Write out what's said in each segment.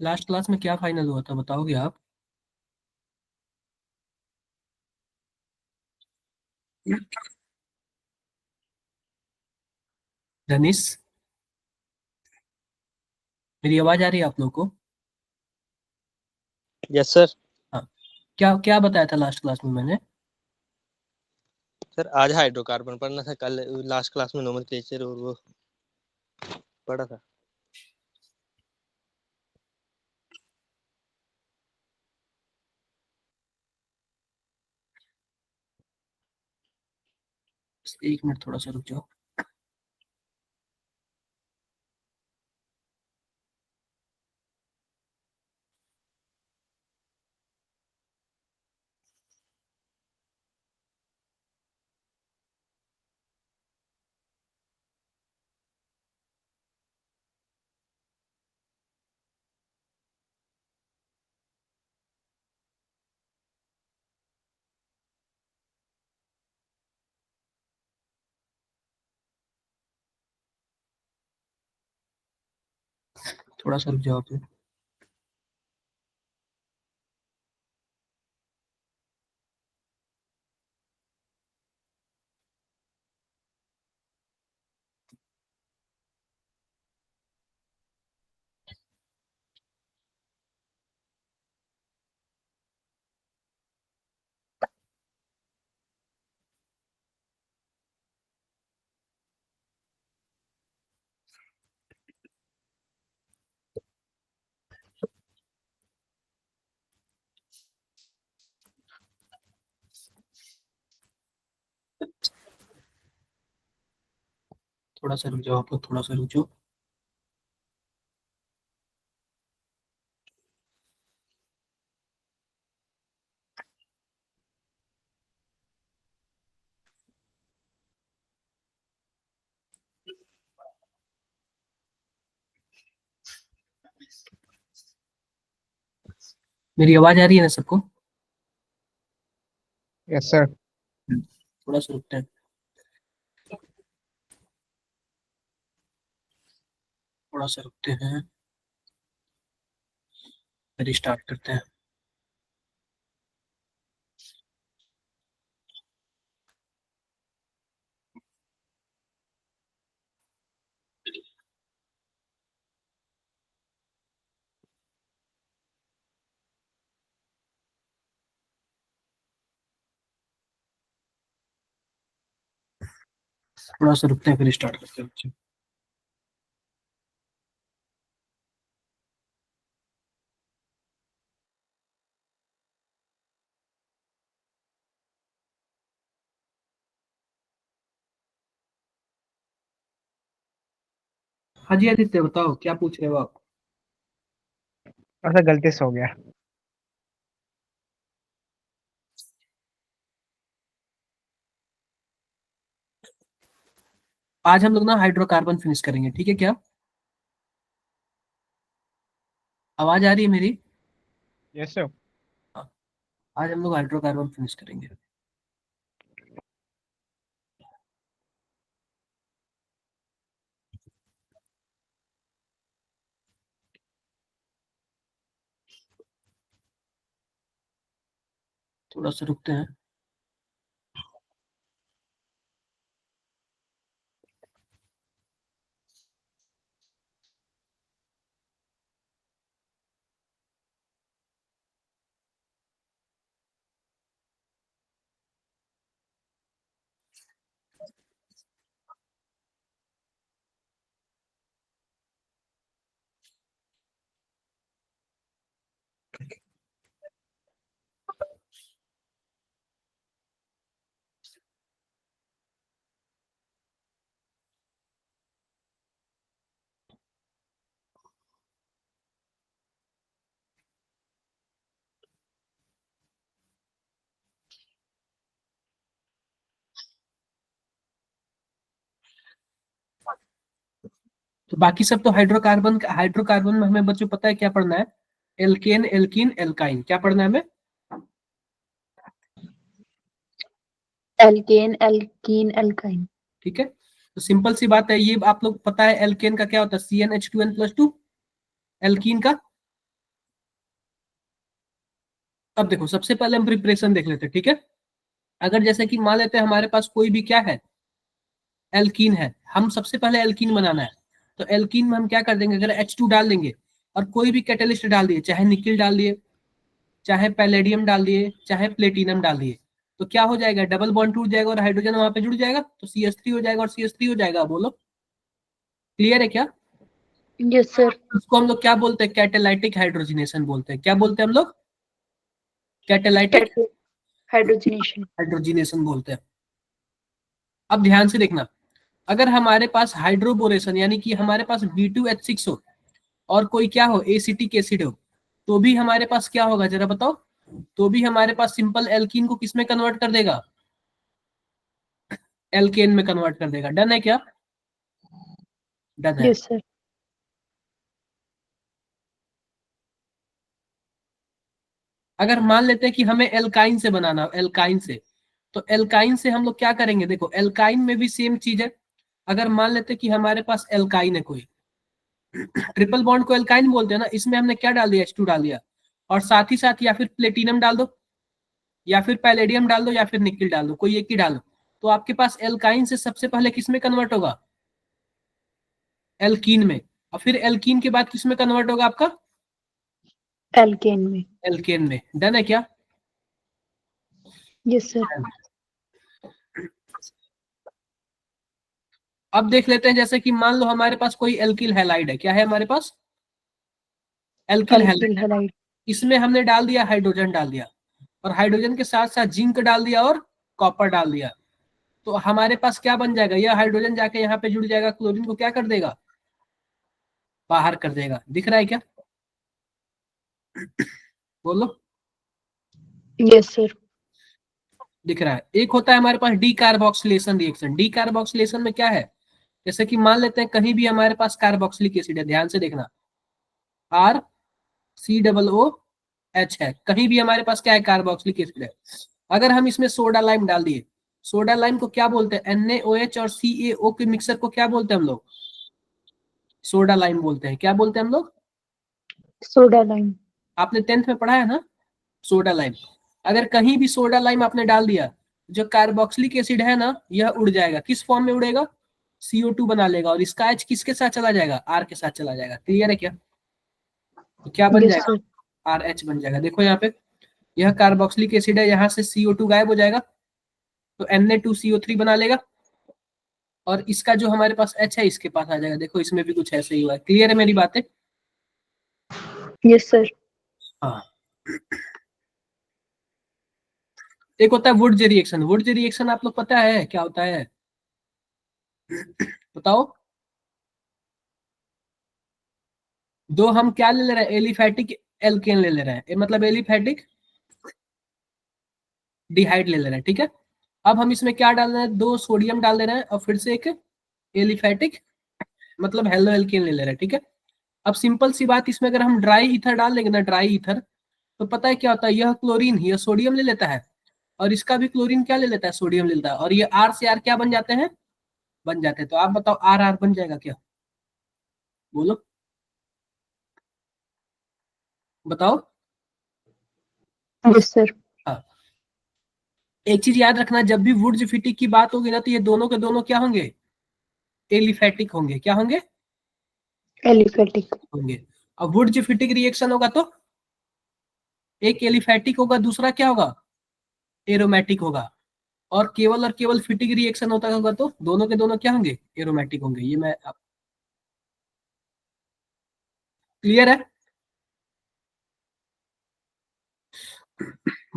Last class में क्या final हुआ था बताओगे आप? धनिस, मेरी आवाज आ रही है आप लोग को? Yes sir. हाँ। क्या क्या बताया था लास्ट क्लास में मैंने? सर आज हाइड्रोकार्बन पढ़ना था, कल लास्ट क्लास में नोमेनक्लेचर और वो पढ़ा था। एक मिनट, थोड़ा सा रुक जाओ। थोड़ा सा रुक जाओ आप लोग। थोड़ा सा रुक जाओ आप लोग, थोड़ा सा रुक जाओ। मेरी आवाज आ रही है ना सबको? Yes sir. थोड़ा सा रुकते हैं, थोड़ा सा रुकते हैं, फिर स्टार्ट करते हैं। थोड़ा सा रुकते हैं, फिर स्टार्ट करते हैं बच्चे। हाँ जी आदित्य, बताओ क्या पूछ रहे हो आप? ऐसा गलती से हो गया। आज हम लोग ना हाइड्रोकार्बन फिनिश करेंगे, ठीक है क्या? आवाज आ रही है मेरी? Yes sir. हाँ। आज हम लोग हाइड्रोकार्बन फिनिश करेंगे। थोड़ा सा रुकते हैं। तो बाकी सब तो हाइड्रोकार्बन, हाइड्रोकार्बन में हमें बच्चों पता है क्या पढ़ना है? एल्केन, एल्कीन, एल्काइन, क्या पढ़ना है हमें? Alkane, alkene, alkyne. ठीक है, तो सिंपल सी बात है, ये आप लोग पता है एल्केन का क्या होता है? CnH2n+2। एल्कीन का अब देखो सबसे पहले हम प्रिपरेशन देख लेते हैं, ठीक है। अगर जैसे कि मान लेते हैं हमारे पास कोई भी क्या है, एल्कीन है, हम सबसे पहले एल्कीन बनाना है। तो एल्कीन में हम क्या कर देंगे, अगर H2 डाल देंगे और कोई भी कैटेलिस्ट डाल दिए, चाहे निकिल डाल दिए, चाहे पैलेडियम डाल दिए, चाहे प्लेटिनम डाल दिए, तो क्या हो जाएगा, डबल बॉन्ड टूट जाएगा और हाइड्रोजन वहां पे जुड़ जाएगा, तो CH3 हो जाएगा और CH3 हो जाएगा। बोलो क्लियर है क्या? Yes, sir. उसको हम लोग क्या बोलते हैं, कैटेलाइटिक हाइड्रोजनेशन बोलते हैं। क्या बोलते हैं हम लोग? Catalytic Catalytic hydrogenation. हाइड्रोजनेशन बोलते हैं। अब ध्यान से देखना, अगर हमारे पास हाइड्रोबोरेशन यानी कि हमारे पास B2H6 हो और कोई क्या हो, एसिटिक एसिड हो, तो भी हमारे पास क्या होगा जरा बताओ, तो भी हमारे पास सिंपल एल्कीन को किसमें कन्वर्ट कर देगा, एल्केन में कन्वर्ट कर देगा। डन है क्या? डन है। Yes, sir. अगर मान लेते हैं कि हमें एल्काइन से बनाना, एल्काइन से, तो एल्काइन से हम लोग क्या करेंगे, देखो एल्काइन में भी सेम चीज है। अगर मान लेते हैं कि हमारे पास एल्काइन है कोई, ट्रिपल बॉन्ड को एल्काइन बोलते हैं ना, इसमें हमने क्या डाल दिया, H2 डाल दिया, और साथ ही साथ या फिर प्लेटिनम डाल दो, या फिर पैलेडियम डाल दो, या फिर निकिल डाल दो, कोई एक ही डालो, तो आपके पास एल्काइन से सबसे पहले किस में कन्वर्ट होगा, एल्कीन में, और फिर एल्कीन के बाद किस में कन्वर्ट होगा आपका, Alkane में. एल्केन में। डन है क्या? Yes, sir. अब देख लेते हैं, जैसे कि मान लो हमारे पास कोई एल्किल हैलाइड है, क्या है हमारे पास, एल्किल हैलाइड, Alkyl halide. इसमें हमने डाल दिया, हाइड्रोजन डाल दिया, और हाइड्रोजन के साथ साथ जिंक डाल दिया और कॉपर डाल दिया, तो हमारे पास क्या बन जाएगा, यह हाइड्रोजन जाके यहाँ पे जुड़ जाएगा, क्लोरीन को क्या कर देगा, बाहर कर देगा। दिख रहा है क्या? बोलो। Yes, sir. दिख रहा है। एक होता है हमारे पास decarboxylation reaction. Decarboxylation में क्या है, जैसे कि मान लेते हैं कहीं भी हमारे पास कार्बोक्सिलिक एसिड है, ध्यान से देखना, RCOOH है, कहीं भी हमारे पास क्या है, कार्बोक्सिलिक एसिड है। अगर हम इसमें सोडा लाइम डाल दिए, सोडा लाइम को क्या बोलते हैं, NaOH और CaO के मिक्सर को क्या बोलते हैं हम लोग, सोडा लाइम बोलते हैं। क्या बोलते हैं हम लोग? Soda lime. आपने 10th में पढ़ा है ना, सोडा लाइम। अगर कहीं भी सोडा लाइम आपने डाल दिया, जो कार्बोक्सिलिक एसिड है ना, यह उड़ जाएगा, किस फॉर्म में उड़ेगा, CO2 बना लेगा, और इसका H किसके साथ चला जाएगा, R के साथ चला जाएगा। क्लियर है क्या? तो क्या बन Yes, जाएगा, sir. RH बन जाएगा। देखो यहाँ पे, यह कार्बोक्सिलिक एसिड है, यहाँ से CO2 गायब हो जाएगा, तो Na2CO3 बना लेगा, और इसका जो हमारे पास H है इसके पास आ जाएगा। देखो इसमें भी कुछ ऐसे ही हुआ है। क्लियर है मेरी बातें? Yes, sir. हाँ। एक होता है वुड्स रिएक्शन। वुड्स रिएक्शन आप लोग पता है क्या होता है, बताओ। दो हम क्या ले रहे हैं, एलिफैटिक एल्केन ले ले रहे हैं, मतलब एलिफैटिक डिहाइड ले ले रहे हैं, ठीक है। अब हम इसमें क्या डाल रहे हैं, 2 सोडियम डाल दे रहे हैं, और फिर से एक एलिफैटिक मतलब हेलो एल्केन ले ले रहे हैं, ठीक है। अब सिंपल सी बात, इसमें अगर हम ड्राई ईथर डाल देंगे ना, ड्राई ईथर, तो पता है क्या होता है, यह क्लोरीन, यह सोडियम ले लेता है, और इसका भी क्लोरीन क्या ले लेता है, सोडियम ले लेता है, और ये R से R क्या बन जाते हैं, बन जाते हैं। तो आप बताओ RR बन जाएगा क्या, बोलो बताओ। Yes, sir. हाँ। एक चीज याद रखना, जब भी वुड्स फिटिक की बात होगी ना, तो ये दोनों के दोनों क्या होंगे, एलिफैटिक होंगे। क्या होंगे, Aliphatic. होंगे। अब वुड्स फिटिक रिएक्शन होगा तो एक एलिफैटिक होगा, दूसरा क्या होगा, एरोमेटिक होगा, और केवल फिटिक रिएक्शन होता होगा तो दोनों के दोनों क्या होंगे, एरोमेटिक होंगे। ये मैं, क्लियर है?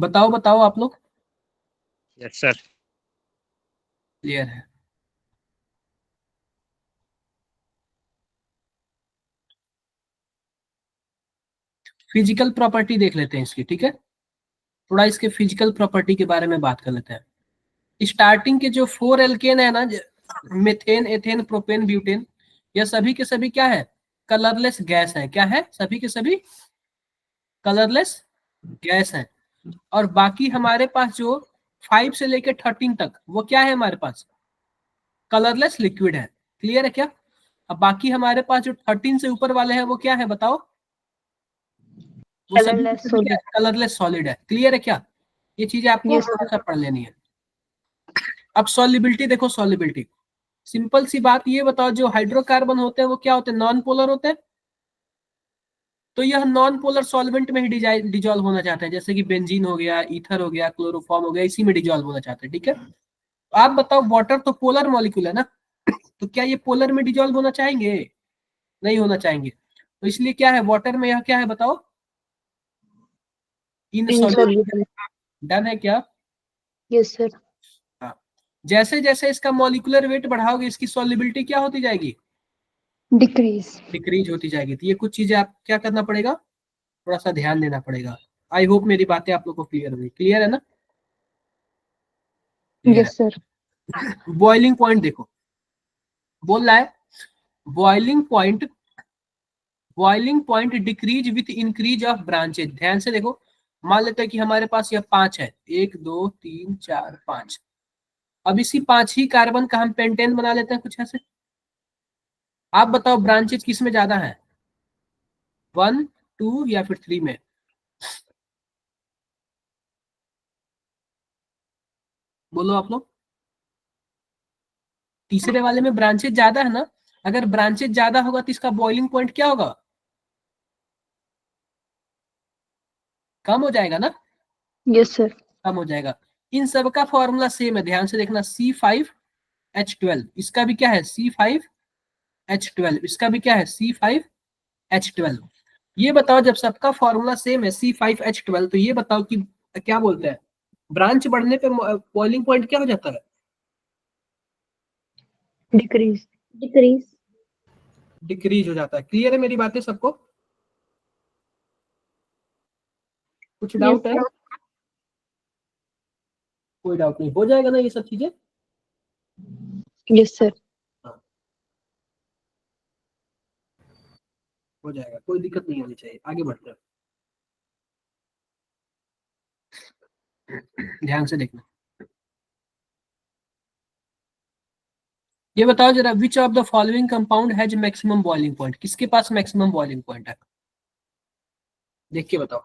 बताओ बताओ आप लोग, यस सर। क्लियर है? फिजिकल प्रॉपर्टी देख लेते हैं इसकी, ठीक है। थोड़ा इसके फिजिकल प्रॉपर्टी के बारे में बात कर लेते हैं। स्टार्टिंग के जो 4 एल्केन है ना, मेथेन, एथेन, प्रोपेन, ब्यूटेन, यह सभी के सभी क्या है, कलरलेस गैस है। क्या है, सभी के सभी कलरलेस गैस है। और बाकी हमारे पास जो 5 से लेकर 13 तक, वो क्या है हमारे पास, कलरलेस लिक्विड है। क्लियर है क्या? अब बाकी हमारे पास जो 13 से ऊपर वाले हैं वो क्या है, बताओ। वो सभी Colorless solid. कलरलेस सॉलिड है। क्लियर है क्या? ये चीजें आपको Yes, थोड़ा सा पढ़ लेनी है। अब सॉलिबिलिटी देखो, सॉलिबिलिटी सिंपल सी बात, ये बताओ जो हाइड्रोकार्बन होते हैं वो क्या होते हैं? नॉन पोलर होते हैं। तो यह नॉन पोलर सॉल्वेंट में ही डिजॉल्व होना चाहते हैं, जैसे कि बेंजीन हो गया, ईथर हो गया, क्लोरोफॉर्म हो गया, इसी में डिजॉल्व होना चाहते हैं। ठीक है, तो आप बताओ वाटर तो पोलर मॉलिक्यूल है ना, तो क्या ये पोलर में डिजॉल्व होना चाहेंगे? नहीं होना चाहेंगे। तो इसलिए क्या है वाटर में, यह क्या है बताओ? इनसॉल्युबल। insoluble. डन है क्या? Yes, sir. हाँ। जैसे जैसे इसका मॉलिक्यूलर वेट बढ़ाओगे इसकी सॉल्युबिलिटी क्या होती जाएगी? Decrease. डिक्रीज होती जाएगी। तो ये कुछ चीजें आप क्या करना पड़ेगा, थोड़ा सा ध्यान देना पड़ेगा। आई होप मेरी बातें आप लोग को क्लियर हुई। क्लियर है ना? Clear Yes, sir. है। बॉइलिंग पॉइंट देखो, बोल रहा है boiling point decrease with increase of branches. ध्यान से देखो, मान लेते हैं कि हमारे पास यह 5 है, 1 2 3 4 5। अब इसी 5 ही कार्बन का हम पेंटेन बना लेते हैं कुछ ऐसे। आप बताओ ब्रांचेज किस में ज्यादा है, 1 2 या फिर 3 में? बोलो आप लोग। तीसरे वाले में ब्रांचेज ज्यादा है ना। अगर ब्रांचेज ज्यादा होगा तो इसका बॉइलिंग पॉइंट क्या होगा? कम हो जाएगा ना। Yes, sir. कम हो जाएगा। इन सब का फॉर्मूला सेम है, ध्यान से देखना, C5H12। इसका भी क्या है? C5H12। इसका भी क्या है? C5H12। ये बताओ जब सबका फॉर्मूला सेम है C5H12, तो ये बताओ कि क्या बोलते हैं, ब्रांच बढ़ने पे बॉइलिंग पॉइंट क्या हो जाता है? Decrease. Decrease. डिक्रीज हो जाता है। क्लियर है मेरी बातें सबको? कुछ Yes, डाउट है? sir. कोई डाउट नहीं, हो जाएगा ना ये सब चीजें? Yes, sir. हो जाएगा, कोई दिक्कत नहीं होनी चाहिए। आगे बढ़ते हैं, ध्यान से देखना। ये बताओ जरा, which of the following compound has maximum boiling point? किसके पास मैक्सिमम बॉइलिंग पॉइंट है? देख के बताओ।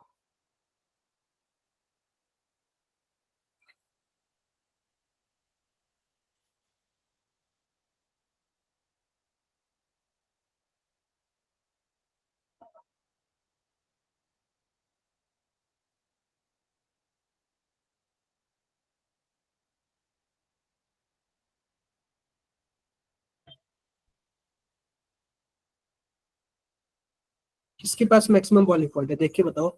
किसके पास मैक्सिमम बॉइलिंग पॉइंट है, देख के बताओ।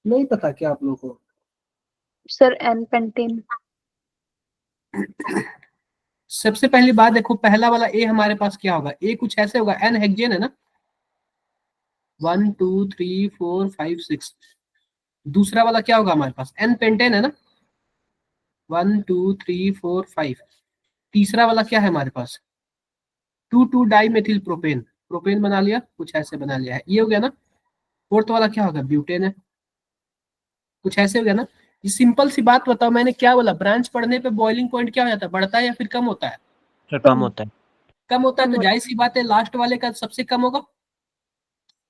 नहीं पता क्या आप लोगों को? Sir, N-pentane. सबसे पहली बात देखो, पहला वाला ए हमारे पास क्या होगा? ए कुछ ऐसे होगा, एन हेक्सेन है ना, 1 2 3 4 5 6। दूसरा वाला क्या होगा हमारे पास? एन पेंटेन है ना, 1 2 3 4 5। तीसरा वाला क्या है हमारे पास? 2 2 डाई मेथिल प्रोपेन। प्रोपेन बना लिया, कुछ ऐसे बना लिया है, ये हो गया ना। फोर्थ वाला क्या होगा? ब्यूटेन है, कुछ ऐसे हो गया ना। ये सिंपल सी बात बताओ, मैंने क्या बोला? ब्रांच पढ़ने पे बॉइलिंग पॉइंट क्या हो जाता है, बढ़ता है या फिर कम होता है? सर कम होता है। कम होता है, तो जाहिर सी बात है लास्ट वाले का सबसे कम होगा।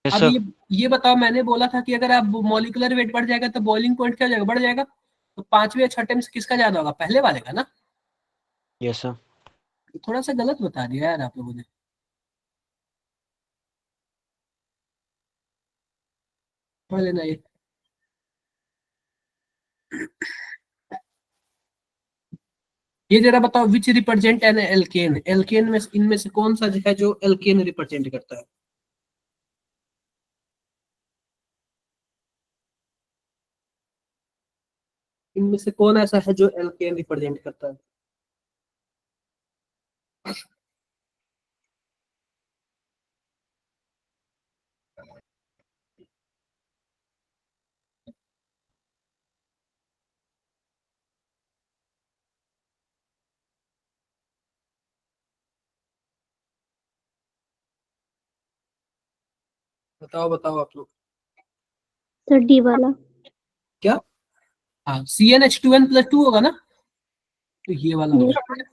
यस अब सर। ये बताओ, मैंने बोला था कि अगर आप मॉलिक्यूलर वेट बढ़ जाएगा तो बॉइलिंग पॉइंट क्या हो जाएगा? बढ़ जाएगा। तो पांचवे या छठे में से किसका ज्यादा होगा? पहले वाले का ना। Yes sir. थोड़ा सा गलत बता दिया यार आप लोगों ने। पढ़ लेना ये जरा बताओ, which represent an alkane? Alkane में इनमें से कौन सा है जो एल्केन रिप्रेजेंट करता है? इनमें से कौन ऐसा है जो एल्केन रिप्रेजेंट करता है? बताओ बताओ आप लोग। Sir, D वाला. क्या? हाँ, CnH2n+2 होगा ना, तो ये वाला Yes, होगा। sir.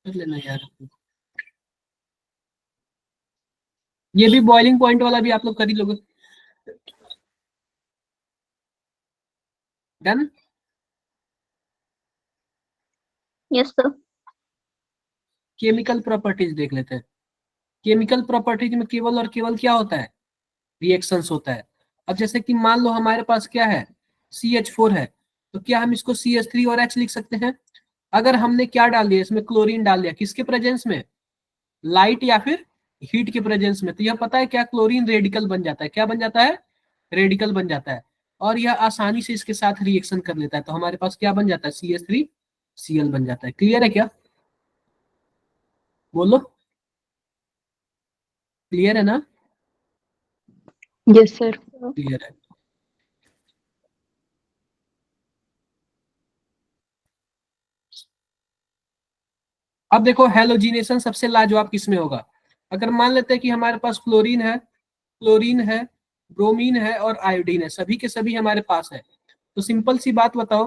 कर लेना यार। ये भी बॉइलिंग पॉइंट वाला भी आप लोग कर ही लोगे। Done. Yes, sir. Chemical properties देख लेते हैं। केमिकल प्रॉपर्टीज में केवल और केवल क्या होता है, रिएक्शंस होता है। अब जैसे कि मान लो हमारे पास क्या है, CH4 है, तो क्या हम इसको CH3 और H लिख सकते हैं? अगर हमने क्या डाल दिया इसमें, क्लोरीन डाल दिया, किसके प्रेजेंस में, लाइट या फिर हीट के प्रेजेंस में, तो यह पता है क्या, क्लोरीन रेडिकल बन जाता है। क्या बन जाता है? रेडिकल बन जाता है। और यह आसानी से इसके साथ रिएक्शन कर लेता है, तो हमारे पास क्या बन जाता है, CH3Cl बन जाता है। क्लियर है क्या? बोलो, क्लियर है ना? Yes, sir. क्लियर है। अब देखो हेलोजिनेशन सबसे लाजवाब किसमें होगा। अगर मान लेते हैं कि हमारे पास क्लोरीन है, ब्रोमीन है और आयोडीन है, सभी के सभी हमारे पास है, तो सिंपल सी बात बताओ,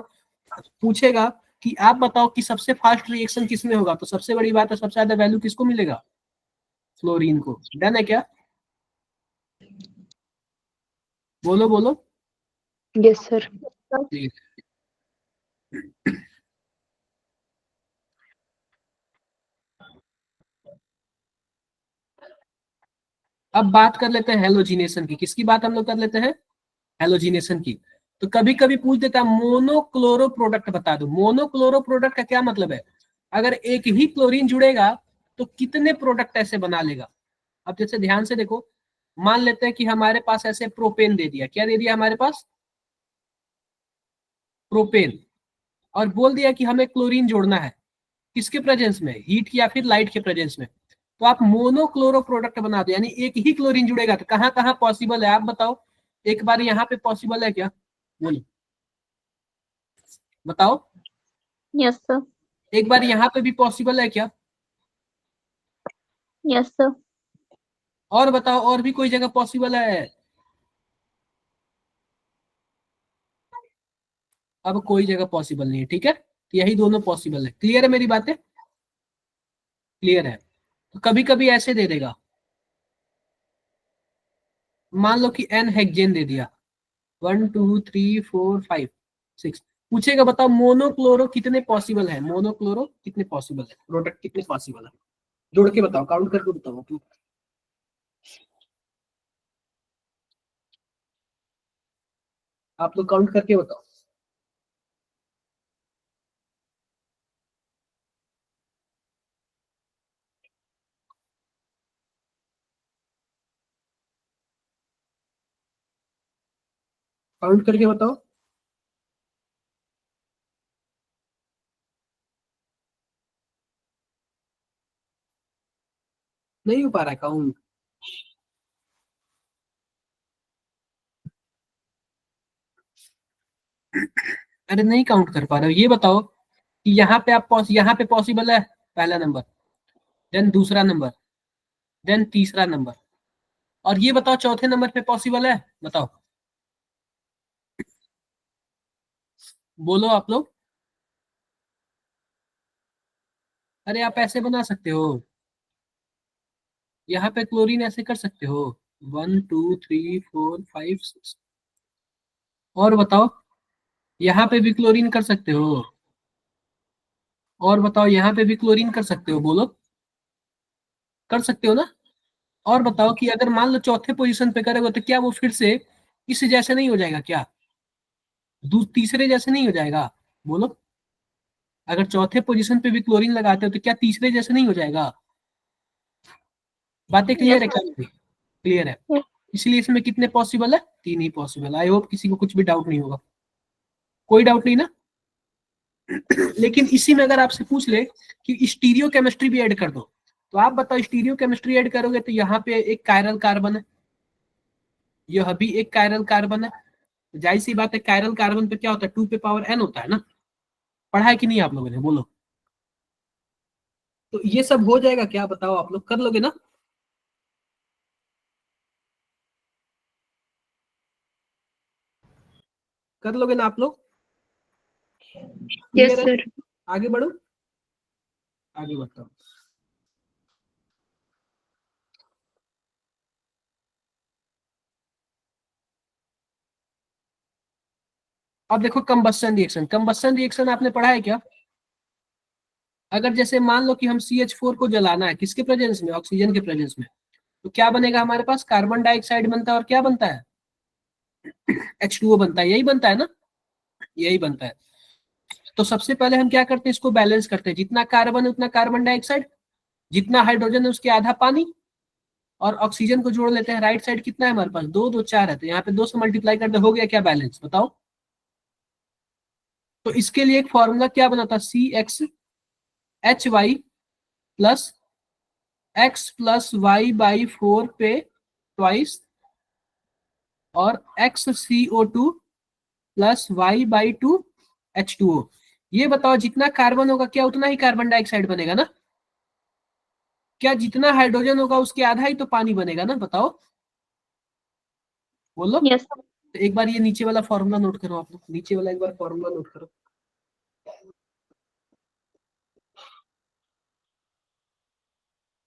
पूछेगा कि आप बताओ कि सबसे फास्ट रिएक्शन किसमें होगा, तो सबसे बड़ी बात है सबसे ज्यादा वैल्यू किसको मिलेगा, फ्लोरीन को। डन है क्या? बोलो बोलो। Yes, sir. ठीक। अब बात कर लेते हैं हेलोजिनेशन की। किसकी बात हम लोग कर लेते हैं? हेलोजिनेशन की। तो कभी कभी पूछ देता है मोनोक्लोरो प्रोडक्ट बता दो। मोनोक्लोरो प्रोडक्ट का क्या मतलब है? अगर एक ही क्लोरीन जुड़ेगा तो कितने प्रोडक्ट ऐसे बना लेगा। अब जैसे ध्यान से देखो, मान लेते हैं कि हमारे पास ऐसे प्रोपेन दे दिया। क्या दे दिया हमारे पास? प्रोपेन। और बोल दिया कि हमें क्लोरीन जोड़ना है, किसके प्रेजेंस में, हीट या फिर लाइट के प्रेजेंस में। तो आप मोनोक्लोरो प्रोडक्ट बना दो, यानी एक ही क्लोरीन जुड़ेगा। तो कहां कहां पॉसिबल है आप बताओ, एक बार यहाँ पे पॉसिबल है क्या, बोलो बताओ। Yes, sir. एक बार यहाँ पे भी पॉसिबल है क्या? Yes, sir. और बताओ, और भी कोई जगह पॉसिबल है? अब कोई जगह पॉसिबल नहीं है, ठीक है, तो यही दोनों पॉसिबल है। क्लियर है मेरी बातें? क्लियर है। तो कभी कभी ऐसे दे देगा, मान लो कि n हेक्सेन दे दिया, 1 2 3 4 5 6, पूछेगा बताओ मोनोक्लोरो कितने पॉसिबल है, मोनोक्लोरो कितने पॉसिबल है, प्रोडक्ट कितने पॉसिबल है, जोड़ के बताओ, काउंट करके बताओ तुम। आप लोग काउंट करके बताओ। काउंट करके बताओ। नहीं हो पा रहा है काउंट? अरे नहीं काउंट कर पा रहे हो, ये बताओ कि यहाँ पे आप यहाँ पे पॉसिबल है, पहला नंबर, देन दूसरा नंबर, देन तीसरा नंबर, और ये बताओ चौथे नंबर पे पॉसिबल है, बताओ, बोलो आप लोग। अरे आप ऐसे बना सकते हो, यहाँ पे क्लोरीन ऐसे कर सकते हो, 1 2 3 4 5 6, और बताओ यहाँ पे भी क्लोरीन कर सकते हो, और बताओ यहाँ पे भी क्लोरीन कर सकते हो, बोलो कर सकते हो ना। और बताओ कि अगर मान लो चौथे पोजीशन पे करोगे तो क्या वो फिर से इस जैसे नहीं हो जाएगा क्या, तीसरे जैसे नहीं हो जाएगा, बोलो। अगर चौथे पोजीशन पे भी क्लोरीन लगाते हो तो क्या तीसरे जैसे नहीं हो जाएगा? बातें क्लियर Yes, है क्या? sir. क्लियर है। Yes. इसलिए इसमें कितने पॉसिबल है, 3 ही पॉसिबल। आई होप किसी को कुछ भी डाउट नहीं होगा, कोई डाउट नहीं ना। लेकिन इसी में अगर आपसे पूछ ले कि स्टीरियो केमिस्ट्री भी ऐड कर दो, तो आप बताओ स्टीरियो केमिस्ट्री ऐड करोगे तो यहाँ पे एक कायरल कार्बन है, यह भी एक कायरल कार्बन है, जाहिर सी बात है कायरल कार्बन पे क्या होता है, 2 पे पावर n होता है ना। पढ़ा है कि नहीं आप लोगों ने, बोलो। तो ये सब हो जाएगा क्या, बताओ आप लोग कर लोगे ना? कर लोगे ना आप लोग? Yes, क्लियर है? sir. आगे बढ़ो, आगे बताओ। अब देखो कंबस्शन रिएक्शन, कंबस्शन रिएक्शन आपने पढ़ा है क्या? अगर जैसे मान लो कि हम CH4 को जलाना है, किसके प्रेजेंस में? ऑक्सीजन के प्रेजेंस में, तो क्या बनेगा हमारे पास? कार्बन डाइऑक्साइड बनता है और क्या बनता है? H2O बनता है, यही बनता है ना, यही बनता है। तो सबसे पहले हम क्या करते हैं, इसको बैलेंस करते हैं, जितना कार्बन है उतना कार्बन डाइऑक्साइड, जितना हाइड्रोजन है उसके आधा पानी, और ऑक्सीजन को जोड़ लेते हैं। राइट साइड कितना है हमारे पास? 2 2 4 है, तो यहाँ पे 2 से मल्टीप्लाई करते हो गया क्या बैलेंस? बताओ। तो इसके लिए एक फॉर्मूला क्या बना था? CXHY प्लस X+Y/4 पे ट्वाइस, और XCO2 प्लस Y/2 H2O। ये बताओ, जितना कार्बन होगा क्या उतना ही कार्बन डाइऑक्साइड बनेगा ना? क्या जितना हाइड्रोजन होगा उसके आधा ही तो पानी बनेगा ना? बताओ, बोलो। Yes, sir. तो एक बार ये नीचे वाला फॉर्मूला नोट करो आप लोग, नीचे वाला एक बार फॉर्मूला नोट करो।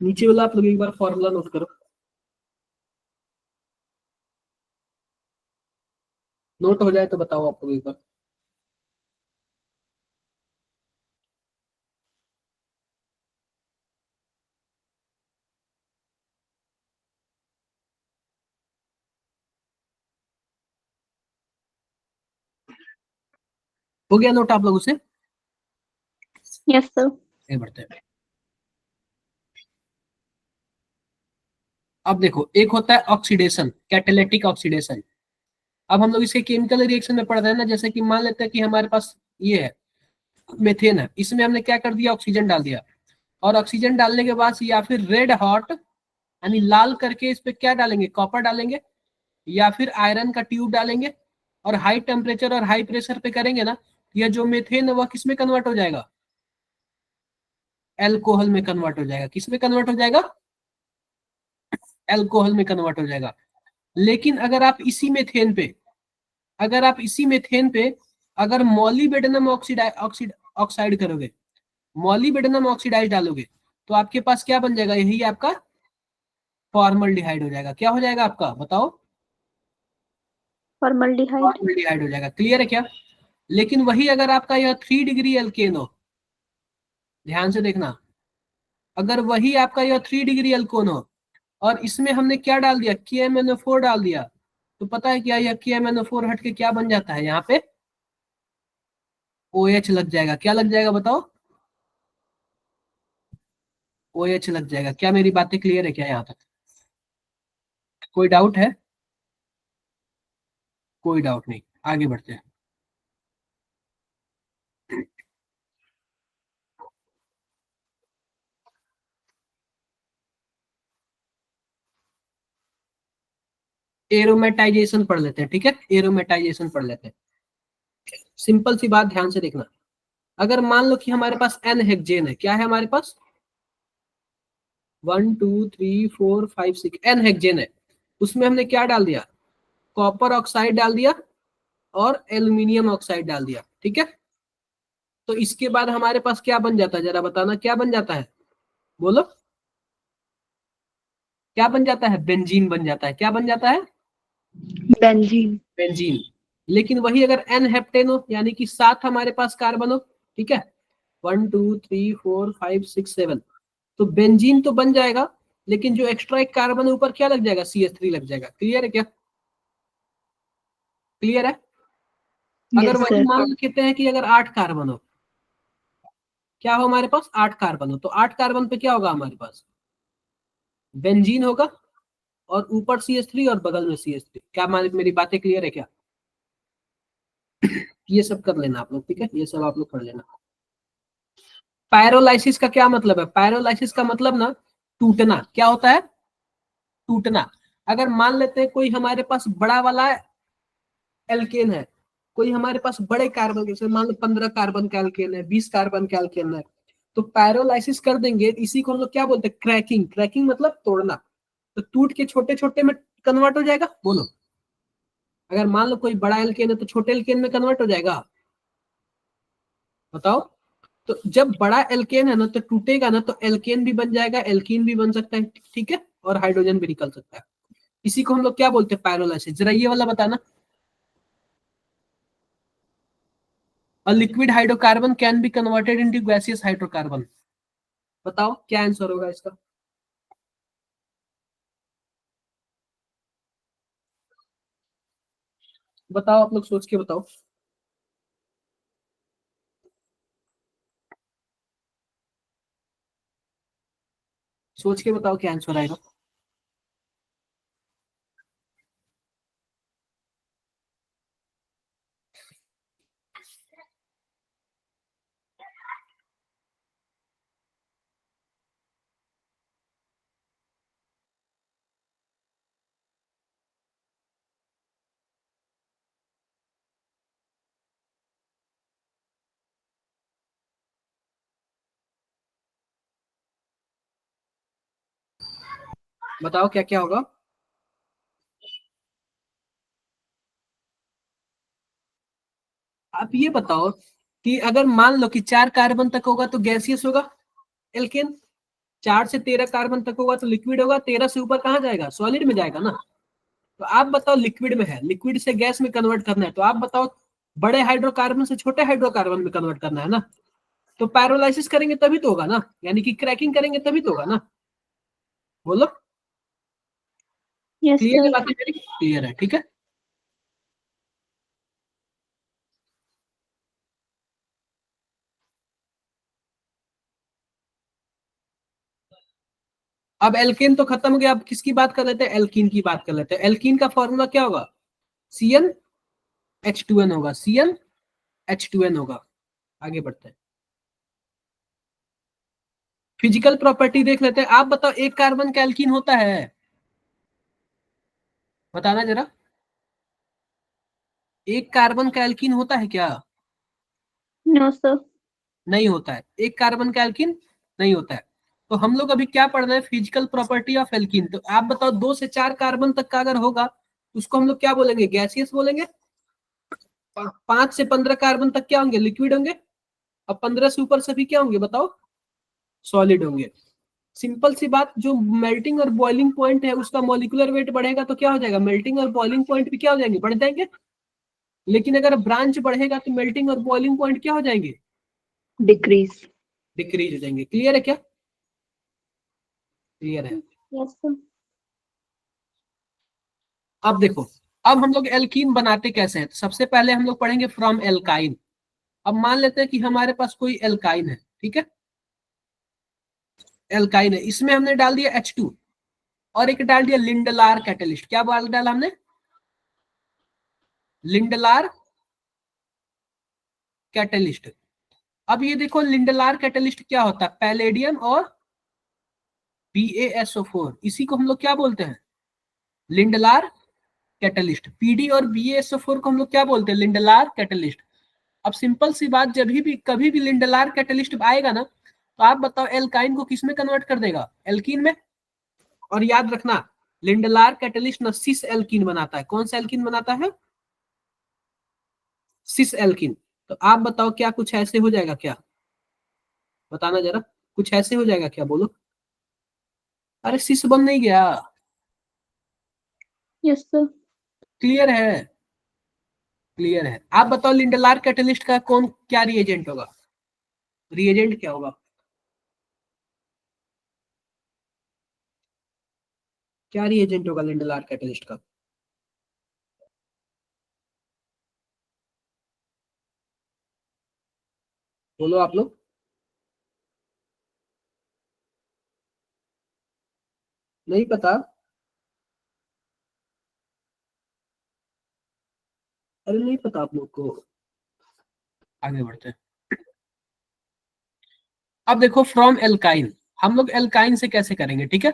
नीचे वाला आप लोग एक बार फॉर्मूला नोट करो। नोट हो जाए तो बताओ आप लोग एक बार। हो गया नोट आप लोगों से? Yes, sir. ये बढ़ते हैं। अब देखो, एक होता है ऑक्सीडेशन, कैटालिटिक ऑक्सीडेशन। अब हम लोग इसके केमिकल रिएक्शन में पढ़ रहे हैं ना, जैसे कि मान लेते हैं कि हमारे पास ये है मेथेन है, इसमें हमने क्या कर दिया? ऑक्सीजन डाल दिया, और ऑक्सीजन डालने के बाद या फिर रेड हॉट यानी लाल करके इस पे क्या डालेंगे? कॉपर डालेंगे, या फिर आयरन का ट्यूब डालेंगे, और हाई टेम्परेचर और हाई प्रेशर पे करेंगे ना, यह जो मेथेन है वह किस में कन्वर्ट हो जाएगा? एल्कोहल में कन्वर्ट हो जाएगा। किस में कन्वर्ट हो जाएगा? एल्कोहल में कन्वर्ट हो जाएगा। लेकिन अगर आप इसी मेथेन पे, अगर आप इसी मेथेन पे अगर मॉलिबेडेनम ऑक्साइड करोगे, मॉलिबेडेनम ऑक्सीडाइज डालोगे, तो आपके पास क्या बन जाएगा? यही आपका फॉर्मल्डिहाइड हो जाएगा। क्या हो जाएगा आपका? बताओ। Formaldehyde. फॉर्मल्डिहाइड हो जाएगा। क्लियर है क्या? लेकिन वही अगर आपका यह 3 डिग्री एल्केन हो, ध्यान से देखना, अगर वही आपका यह 3 डिग्री एल्कोन हो, और इसमें हमने क्या डाल दिया? KMnO4 डाल दिया, तो पता है क्या? यह KMnO4 हट के क्या बन जाता है? यहाँ पे OH लग जाएगा। क्या लग जाएगा बताओ? OH लग जाएगा। क्या मेरी बातें क्लियर है क्या यहाँ तक? कोई डाउट है? कोई डाउट नहीं, आगे बढ़ते हैं। एरोमेटाइजेशन पढ़ लेते हैं, ठीक है? एरोमेटाइजेशन पढ़ लेते हैं। सिंपल सी बात, ध्यान से देखना। अगर मान लो कि हमारे पास N हेक्सेन है, क्या है हमारे पास? 1 2 3 4 5 6 N हेक्सेन है। उसमें हमने क्या डाल दिया? कॉपर ऑक्साइड डाल दिया और एल्यूमिनियम ऑक्साइड डाल दिया, ठीक है? तो इसके बाद हमारे पास क्या बन जाता है? जरा बताना, क्या बन जाता है? बोलो, क्या बन जाता है? बेंजीन बन जाता है। क्या बन जाता है? Benzene. बेंजीन। लेकिन वही अगर N हेप्टेन हो, यानी कि 7 हमारे पास कार्बन हो, ठीक है, 1 2 3 4 5 6 7, तो बेंजीन तो बन जाएगा, लेकिन जो एक्स्ट्रा एक कार्बन है ऊपर क्या लग जाएगा? CH3 लग जाएगा। क्लियर है क्या? क्लियर है? अगर Yes, वही sir. मान लेते हैं कि अगर 8 कार्बन हो, क्या हो हमारे पास? 8 कार्बन हो, तो 8 कार्बन पे क्या होगा हमारे पास? बेंजीन होगा, और ऊपर CH3 और बगल में CH3। क्या मेरी बातें क्लियर है क्या? ये सब कर लेना आप लोग, ठीक है? ये सब आप लोग कर लेना। पायरोलाइसिस का क्या मतलब है? पायरोलाइसिस का मतलब ना टूटना। क्या होता है? टूटना। अगर मान लेते हैं कोई हमारे पास बड़ा वाला एल्केन है, कोई हमारे पास बड़े कार्बन, जैसे मान लो 15 कार्बन का एल्केन है, 20 कार्बन का एल्केन है, तो पायरोलाइसिस कर देंगे। इसी को हम लोग क्या बोलते हैं? क्रैकिंग। क्रैकिंग मतलब तोड़ना। तो टूट के छोटे छोटे में कन्वर्ट हो जाएगा। बोलो, अगर मान लो कोई बड़ा एल्केन है तो छोटे एल्केन में कन्वर्ट हो जाएगा। बताओ। तो जब बड़ा एल्केन है ना तो टूटेगा ना तो एल्केन भी बन जाएगा, एल्कीन भी बन सकता है, ठीक है, और हाइड्रोजन भी निकल सकता है। इसी को हम लोग क्या बोलते हैं, पायरोलाइसिस। जरा ये वाला बताना, a liquid hydrocarbon can be converted into gaseous hydrocarbon. बताओ क्या आंसर होगा इसका। बताओ आप लोग सोच के बताओ। सोच के बताओ क्या आंसर आएगा। बताओ क्या क्या होगा। आप ये बताओ कि अगर मान लो कि 4 कार्बन तक होगा तो गैसियस होगा एल्केन, 4 से 13 कार्बन तक होगा तो लिक्विड होगा, 13 से ऊपर कहाँ जाएगा, सॉलिड में जाएगा ना। तो आप बताओ लिक्विड में है, लिक्विड से गैस में कन्वर्ट करना है, तो आप बताओ बड़े हाइड्रोकार्बन से छोटे हाइड्रोकार्बन में कन्वर्ट करना है ना। तो पैरोलाइसिस करेंगे तभी तो होगा ना, यानी कि क्रैकिंग करेंगे तभी तो होगा ना। बोलो। Yes, क्लियर है sir. बातें मेरी, क्लियर है, ठीक है। अब एल्केन तो खत्म हो गया, अब किसकी बात कर लेते हैं, एल्कीन की बात कर लेते हैं। एल्कीन का फॉर्मूला क्या होगा, CnH2n होगा, CnH2n होगा। आगे बढ़ते हैं, फिजिकल प्रॉपर्टी देख लेते हैं। आप बताओ एक कार्बन का एल्कीन होता है, बताना जरा। एक कार्बन का एल्कीन होता है क्या, No, sir. नहीं होता है, एक कार्बन का एल्कीन नहीं होता है। तो हम लोग अभी क्या पढ़ रहे हैं, फिजिकल प्रॉपर्टी ऑफ एल्कीन। तो आप बताओ 2 से 4 कार्बन तक का अगर होगा उसको हम लोग क्या बोलेंगे, गैसियस बोलेंगे। 5 से 15 कार्बन तक क्या होंगे, लिक्विड होंगे। और 15 से ऊपर सभी क्या होंगे बताओ, सॉलिड होंगे। सिंपल सी बात, जो मेल्टिंग और बॉइलिंग पॉइंट है उसका मॉलिक्यूलर वेट बढ़ेगा तो क्या हो जाएगा, मेल्टिंग और बॉइलिंग पॉइंट भी क्या हो जाएंगे, बढ़ जाएंगे। लेकिन अगर ब्रांच बढ़ेगा तो मेल्टिंग और बॉइलिंग पॉइंट क्या हो जाएंगे, Decrease. डिक्रीज हो जाएंगे। क्लियर है क्या, क्लियर है। Yes, sir. अब देखो, अब हम लोग एल्कीन बनाते कैसे हैं। तो सबसे पहले हम लोग पढ़ेंगे फ्रॉम एल्काइन। अब मान लेते हैं कि हमारे पास कोई एल्काइन है, ठीक है, एल्काइन है, इसमें हमने डाल दिया H2 और एक डाल दिया लिंडलार कैटलिस्ट। क्या डाला हमने, लिंडलार कैटलिस्ट। अब ये देखो लिंडलार कैटलिस्ट क्या होता है, पैलेडियम और BaSO4, इसी को हम लोग क्या बोलते हैं, लिंडलार कैटलिस्ट। पीडी और BaSO4 को हम लोग क्या बोलते हैं, लिंडलार कैटलिस्ट। अब सिंपल सी बात, जब भी कभी भी लिंडलार कैटलिस्ट आएगा ना तो आप बताओ एल्काइन को किस में कन्वर्ट कर देगा, एल्कीन में। और याद रखना लिंडलार कैटलिस्ट ना सिस एल्कीन बनाता है। कौन सा एल्कीन बनाता है, सिस एल्कीन। तो आप बताओ क्या कुछ ऐसे हो जाएगा क्या, बताना जरा, कुछ ऐसे हो जाएगा क्या, बोलो। अरे सिस बन नहीं गया, Yes, sir. क्लियर है, क्लियर है। आप बताओ लिंडलार कैटलिस्ट का कौन क्या रिएजेंट होगा, रिएजेंट क्या होगा, क्या रिएजेंट होगा लिंडलार कैटलिस्ट का। बोलो आप लोग। नहीं पता, अरे नहीं पता आप लोग को। आगे बढ़ते हैं। अब देखो फ्रॉम एल्काइन, हम लोग एल्काइन से कैसे करेंगे, ठीक है।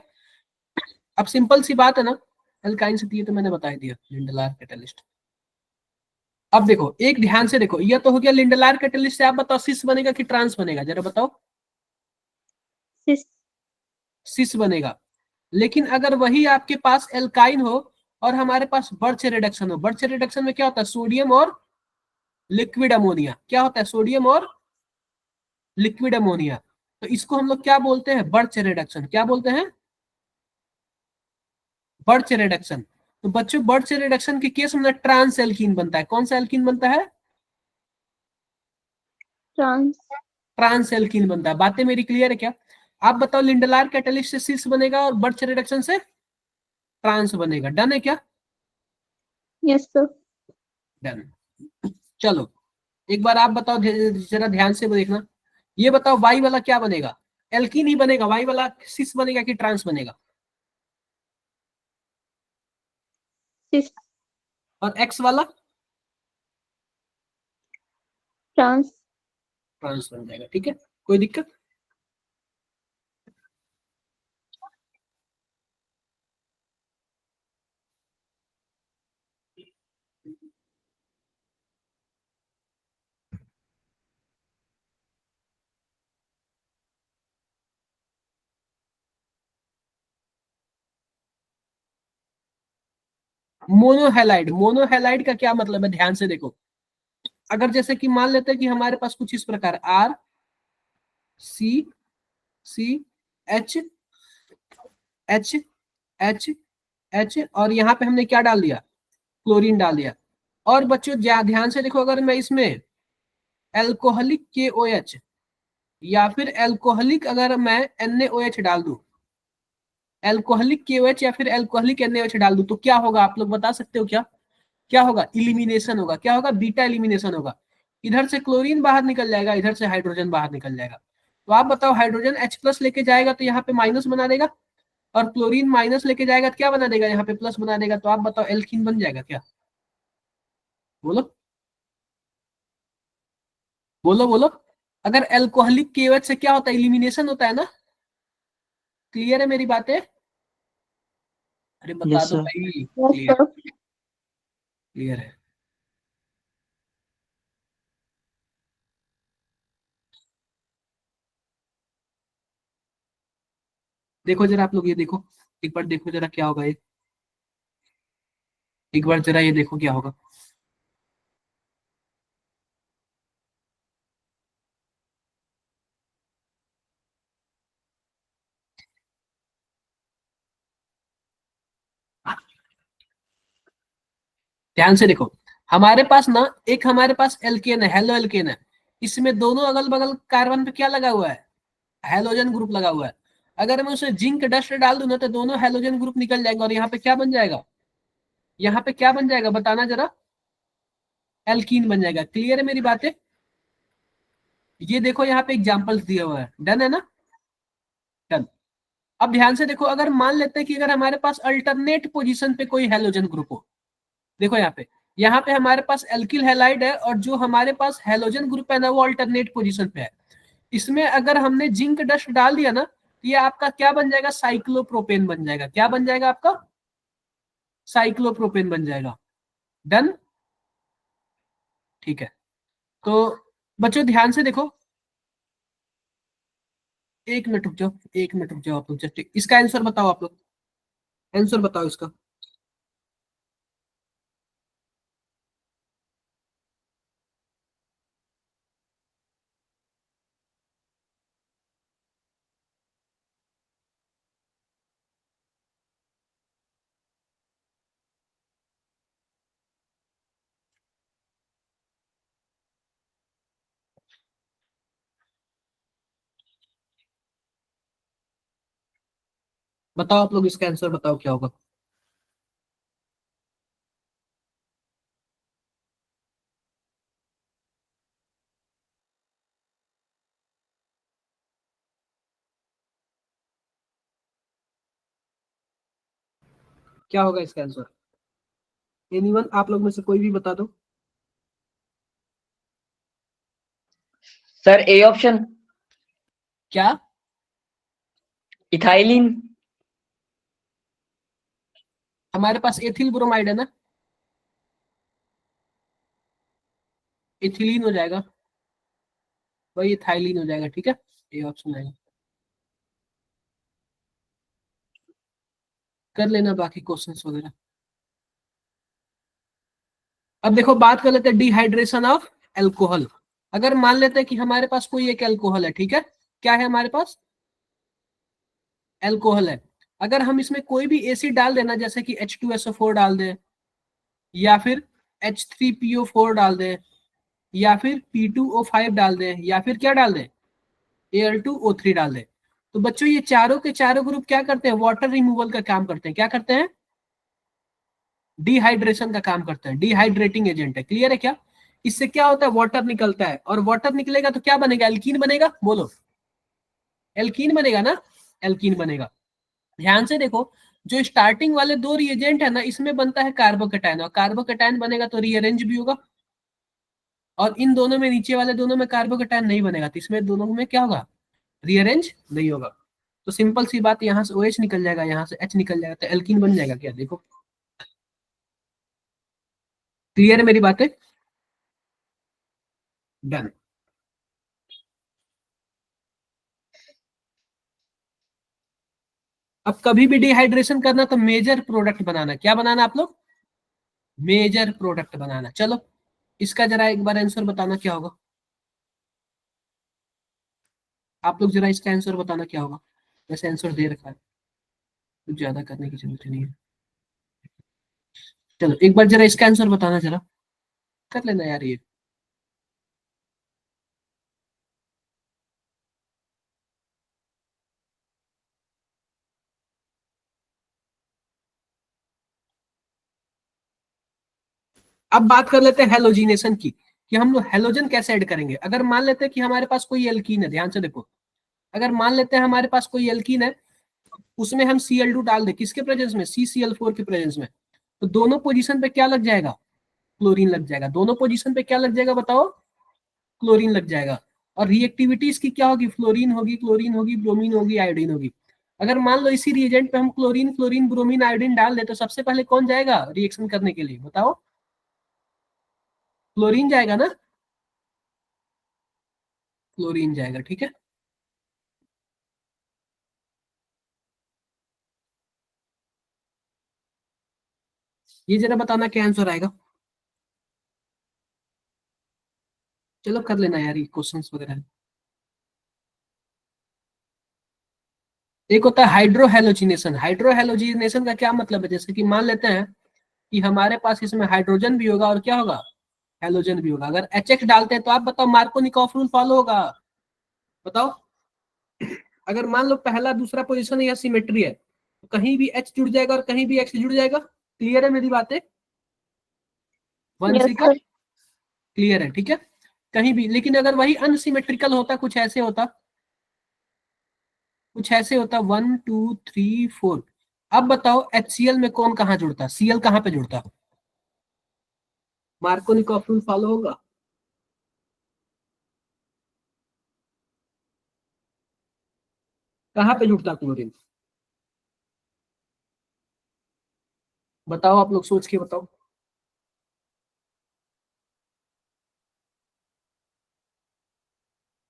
अब सिंपल सी बात है ना, एल्काइन से तो मैंने बता ही दिया, लिंडलार कैटलिस्ट। अब देखो एक ध्यान से देखो, ये तो हो गया लिंडलार कैटलिस्ट से। आप बताओ सिस बनेगा कि ट्रांस बनेगा, जरा बताओ। Cis. सिस बनेगा। लेकिन अगर वही आपके पास एल्काइन हो और हमारे पास बर्च रिडक्शन हो, बर्च रिडक्शन में क्या होता है, सोडियम और लिक्विड अमोनिया। क्या होता है, सोडियम और लिक्विड अमोनिया। तो इसको हम लोग क्या बोलते हैं, बर्च रिडक्शन। क्या बोलते हैं, बर्च रिडक्शन। तो बच्चों बर्च रिडक्शन के केस में ट्रांस एल्कीन बनता है। कौन सा एल्कीन बनता है, ट्रांस। ट्रांस एल्कीन बनता है। बातें मेरी क्लियर है क्या? आप बताओ, लिंडलार कैटलिस्ट से सिस बनेगा और बर्च रिडक्शन से ट्रांस बनेगा। डन है क्या? Yes sir. डन। चलो एक बार आप बताओ, जरा ध्यान से देखना। ये बताओ वाई वाला क्या बनेगा, एल्कीन ही बनेगा, वाई वाला सिस बनेगा कि ट्रांस बनेगा? सिस। और एक्स वाला ट्रांस। ट्रांस बन जाएगा। ठीक है, कोई दिक्कत? मोनोहेलाइड, मोनोहेलाइड का क्या मतलब है, ध्यान से देखो। अगर जैसे कि मान लेते हैं कि हमारे पास कुछ इस प्रकार R C C H H H H, और यहाँ पे हमने क्या डाल दिया, क्लोरीन डाल दिया। और बच्चों ध्यान से देखो, अगर मैं इसमें एल्कोहलिक KOH या फिर एल्कोहलिक अगर मैं NaOH डाल दूं, एल्कोहलिक KOH या फिर एल्कोहलिक NaOH डाल दूं, तो क्या होगा आप लोग बता सकते हो क्या? क्या होगा, इलिमिनेशन होगा। क्या होगा, बीटा इलिमिनेशन होगा। इधर से क्लोरीन बाहर निकल जाएगा, इधर से हाइड्रोजन बाहर निकल जाएगा। तो आप बताओ, हाइड्रोजन H+ लेके जाएगा तो यहाँ पे माइनस बना देगा, और क्लोरीन माइनस लेके जाएगा तो क्या बना देगा, यहाँ पे प्लस बना देगा। तो आप बताओ एल्कीन बन जाएगा क्या? बोलो बोलो बोलो। अगर एल्कोहलिक KOH से क्या होता है, इलिमिनेशन होता है ना। क्लियर है मेरी बातें? अरे बता यस दो सर। भाई, यस क्लियर? सर। क्लियर है। देखो जरा आप लोग, ये देखो एक बार, देखो जरा क्या होगा ये, एक बार जरा ये देखो क्या होगा। ध्यान से देखो, हमारे पास ना एक हमारे पास एल्केन है, हेलो एल्केन है। इसमें दोनों अगल बगल कार्बन पे क्या लगा हुआ है, हेलोजन ग्रुप लगा हुआ है। अगर मैं उसे जिंक डस्ट डाल दूं ना, तो दोनों हेलोजन ग्रुप निकल जाएंगे, और यहाँ पे क्या बन जाएगा, यहाँ पे क्या बन जाएगा बताना जरा, एल्कीन बन जाएगा। क्लियर है मेरी बातें? ये देखो यहाँ पे एग्जाम्पल्स दिया हुआ है। डन है ना? डन। अब ध्यान से देखो, अगर मान लेते हैं कि अगर हमारे पास अल्टरनेट पोजीशन पे कोई हेलोजन ग्रुप हो, देखो यहाँ पे हमारे पास एल्किल हैलाइड है, और जो हमारे पास हेलोजन ग्रुप है ना, वो अल्टरनेट पोजीशन पे है। इसमें अगर हमने जिंक डस्ट डाल दिया ना, तो ये आपका क्या बन जाएगा, साइक्लोप्रोपेन बन जाएगा। क्या बन जाएगा आपका, साइक्लोप्रोपेन बन जाएगा। डन। ठीक है, तो बच्चों ध्यान से देखो, एक मिनट रुक जाओ, एक मिनट रुक जाओ आप लोग, जस्ट इसका आंसर बताओ आप लोग, आंसर बताओ इसका। बताओ आप लोग, इसका आंसर बताओ क्या होगा। क्या होगा इसका आंसर, एनीवन, आप लोग में से कोई भी बता दो। सर ए ऑप्शन, क्या? इथाइलिन। हमारे पास एथिल ब्रोमाइड है ना, इथिलीन हो जाएगा, वही इथाइलिन हो जाएगा। ठीक है, ये ऑप्शन आएगा, कर लेना बाकी क्वेश्चंस वगैरह। अब देखो बात कर लेते हैं डिहाइड्रेशन ऑफ एल्कोहल। अगर मान लेते हैं कि हमारे पास कोई एक एल्कोहल है, ठीक है, क्या है हमारे पास, एल्कोहल है। अगर हम इसमें कोई भी एसिड डाल देना, जैसे कि H2SO4 डाल दें, या फिर H3PO4 डाल दें, या फिर P2O5 डाल दें, या फिर क्या डाल दें, Al2O3 डाल दें, तो बच्चों ये चारों के चारों ग्रुप क्या करते हैं, वाटर रिमूवल का काम करते हैं। क्या करते हैं, डिहाइड्रेशन का काम करते हैं, डिहाइड्रेटिंग एजेंट है। क्लियर है क्या? इससे क्या होता है, वाटर निकलता है, और वाटर निकलेगा तो क्या बनेगा, एल्कीन बनेगा। बोलो, एल्कीन बनेगा ना, एल्कीन बनेगा। ध्यान से देखो, जो स्टार्टिंग वाले दो रिएजेंट है ना, इसमें बनता है कार्बोकेटायन, और कार्बोकेटायन बनेगा तो रीअरेंज भी होगा, और इन दोनों में, नीचे वाले दोनों में कार्बोकेटायन नहीं बनेगा, तो इसमें दोनों में क्या होगा, रीअरेंज नहीं होगा। तो सिंपल सी बात, यहाँ से OH निकल जाएगा, यहाँ से H निकल जाएगा, तो एल्कीन बन जाएगा। क्या, देखो, क्लियर है मेरी बातें? डन। अब कभी भी डिहाइड्रेशन करना तो मेजर प्रोडक्ट बनाना। क्या बनाना आप लोग, मेजर प्रोडक्ट बनाना। चलो इसका जरा एक बार आंसर बताना क्या होगा, आप लोग जरा इसका आंसर बताना क्या होगा। वैसे आंसर दे रखा है, कुछ ज्यादा करने की जरूरत नहीं है। चलो एक बार जरा इसका आंसर बताना, जरा कर लेना यार ये। अब बात कर लेते हैं हेलोजिनेशन की, कि हम लोग हेलोजन कैसे ऐड करेंगे। अगर मान लेते हैं कि हमारे पास कोई एल्कीन है, ध्यान से देखो, अगर मान लेते हैं हमारे पास कोई एल्कीन है, उसमें हम Cl2 डाल दे, किसके प्रेजेंस में, CCl4 के प्रेजेंस में, तो दोनों पोजीशन पे क्या लग जाएगा, क्लोरीन लग जाएगा। दोनों पोजीशन पे क्या लग जाएगा बताओ, क्लोरीन लग जाएगा। और रिएक्टिविटी इसकी क्या होगी, फ्लोरीन होगी, क्लोरीन होगी, ब्रोमीन होगी, आयोडीन होगी। अगर मान लो इसी रिएजेंट पे हम क्लोरीन क्लोरीन ब्रोमीन आयोडीन डाल दे, तो सबसे पहले कौन जाएगा रिएक्शन करने के लिए, बताओ, क्लोरीन जाएगा ना, क्लोरीन जाएगा। ठीक है, ये जरा बताना क्या आंसर आएगा। चलो कर लेना यार, ये क्वेश्चंस वगैरह। एक होता है हाइड्रोहेलोजिनेशन। हाइड्रोहेलोजिनेशन का क्या मतलब है, जैसे कि मान लेते हैं कि हमारे पास इसमें हाइड्रोजन भी होगा और क्या होगा, हेलोजन भी होगा। अगर HX डालते हैं तो आप बताओ मार्कोनिकॉफ रूल फॉलो होगा, बताओ। अगर मान लो पहला दूसरा पोजीशन या सिमेट्री है, तो कहीं भी H जुड़ जाएगा और कहीं भी X जुड़ जाएगा। क्लियर है मेरी बातें, Yes, वंशिका, sir. क्लियर है, ठीक है। कहीं भी, लेकिन अगर वही अनसिमेट्रिकल होता, कुछ ऐसे होता, कुछ ऐसे होता, 1 2 3 4, अब बताओ HCl में कौन कहाँ जुड़ता, Cl कहाँ पे जुड़ता, मार्कोनिकॉफ रूल फॉलो होगा। कहाँ पे जुड़ता क्लोरीन, बताओ, आप लोग सोच के बताओ।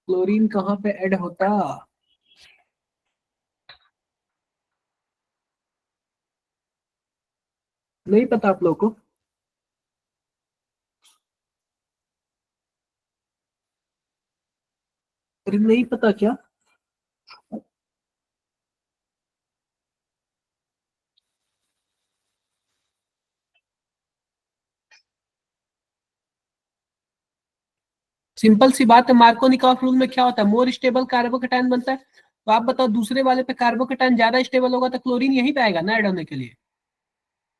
क्लोरीन कहाँ पे ऐड होता, नहीं पता आप लोग को, अरे नहीं पता क्या, सिंपल सी बात है। मार्कोनिकॉफ रूल में क्या होता है, मोर स्टेबल कार्बोकेटायन बनता है। तो आप बताओ दूसरे वाले पे कार्बोकेटायन ज्यादा स्टेबल होगा, तो क्लोरीन यहीं पे आएगा ना ऐड होने के लिए,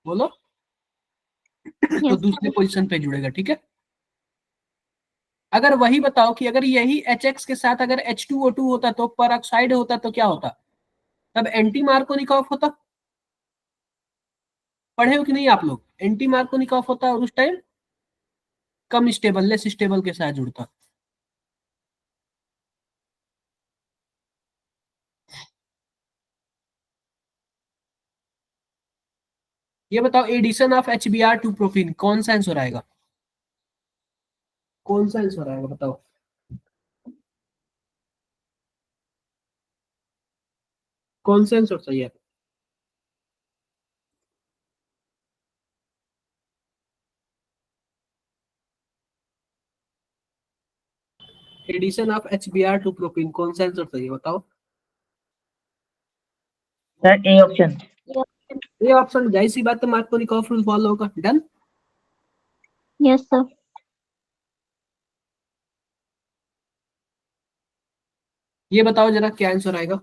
बोलो। तो Yes, दूसरे sir. पोजीशन पे जुड़ेगा, ठीक है। अगर वही बताओ कि अगर यही HX के साथ अगर H2O2 होता, तो पर ऑक्साइड होता, तो क्या होता, तब एंटी मार्कोनिकॉफ होता। पढ़े हो कि नहीं आप लोग, एंटी मार्कोनिकॉफ होता और उस टाइम कम स्टेबल, लेस स्टेबल के साथ जुड़ता। ये बताओ, addition of HBr to propene, कौन सा आंसर आएगा, कौन सा आंसर आएगा बताओ। कौन सा आंसर सही है, addition of HBr to propene, कौन सा आंसर सही है बताओ? Sir A option. ये ऑप्शन, जाहिर सी बात है मार्कोनिकॉफ रूल फॉलो होगा। डन। Yes sir. ये बताओ जरा क्या आंसर आएगा?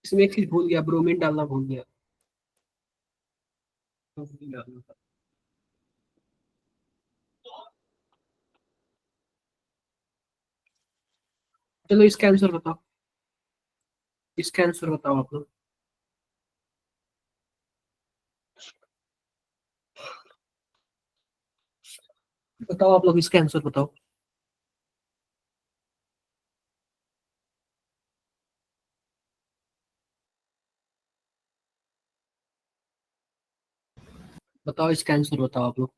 इसमें एक चीज भूल गया, ब्रोमीन डालना भूल गया। ब्रोमीन डालना था। चलो इसका आंसर बताओ, इसका आंसर बताओ आप लोग। बताओ आप लोग, इसका आंसर बताओ। बताओ इसका आंसर बताओ आप लोग।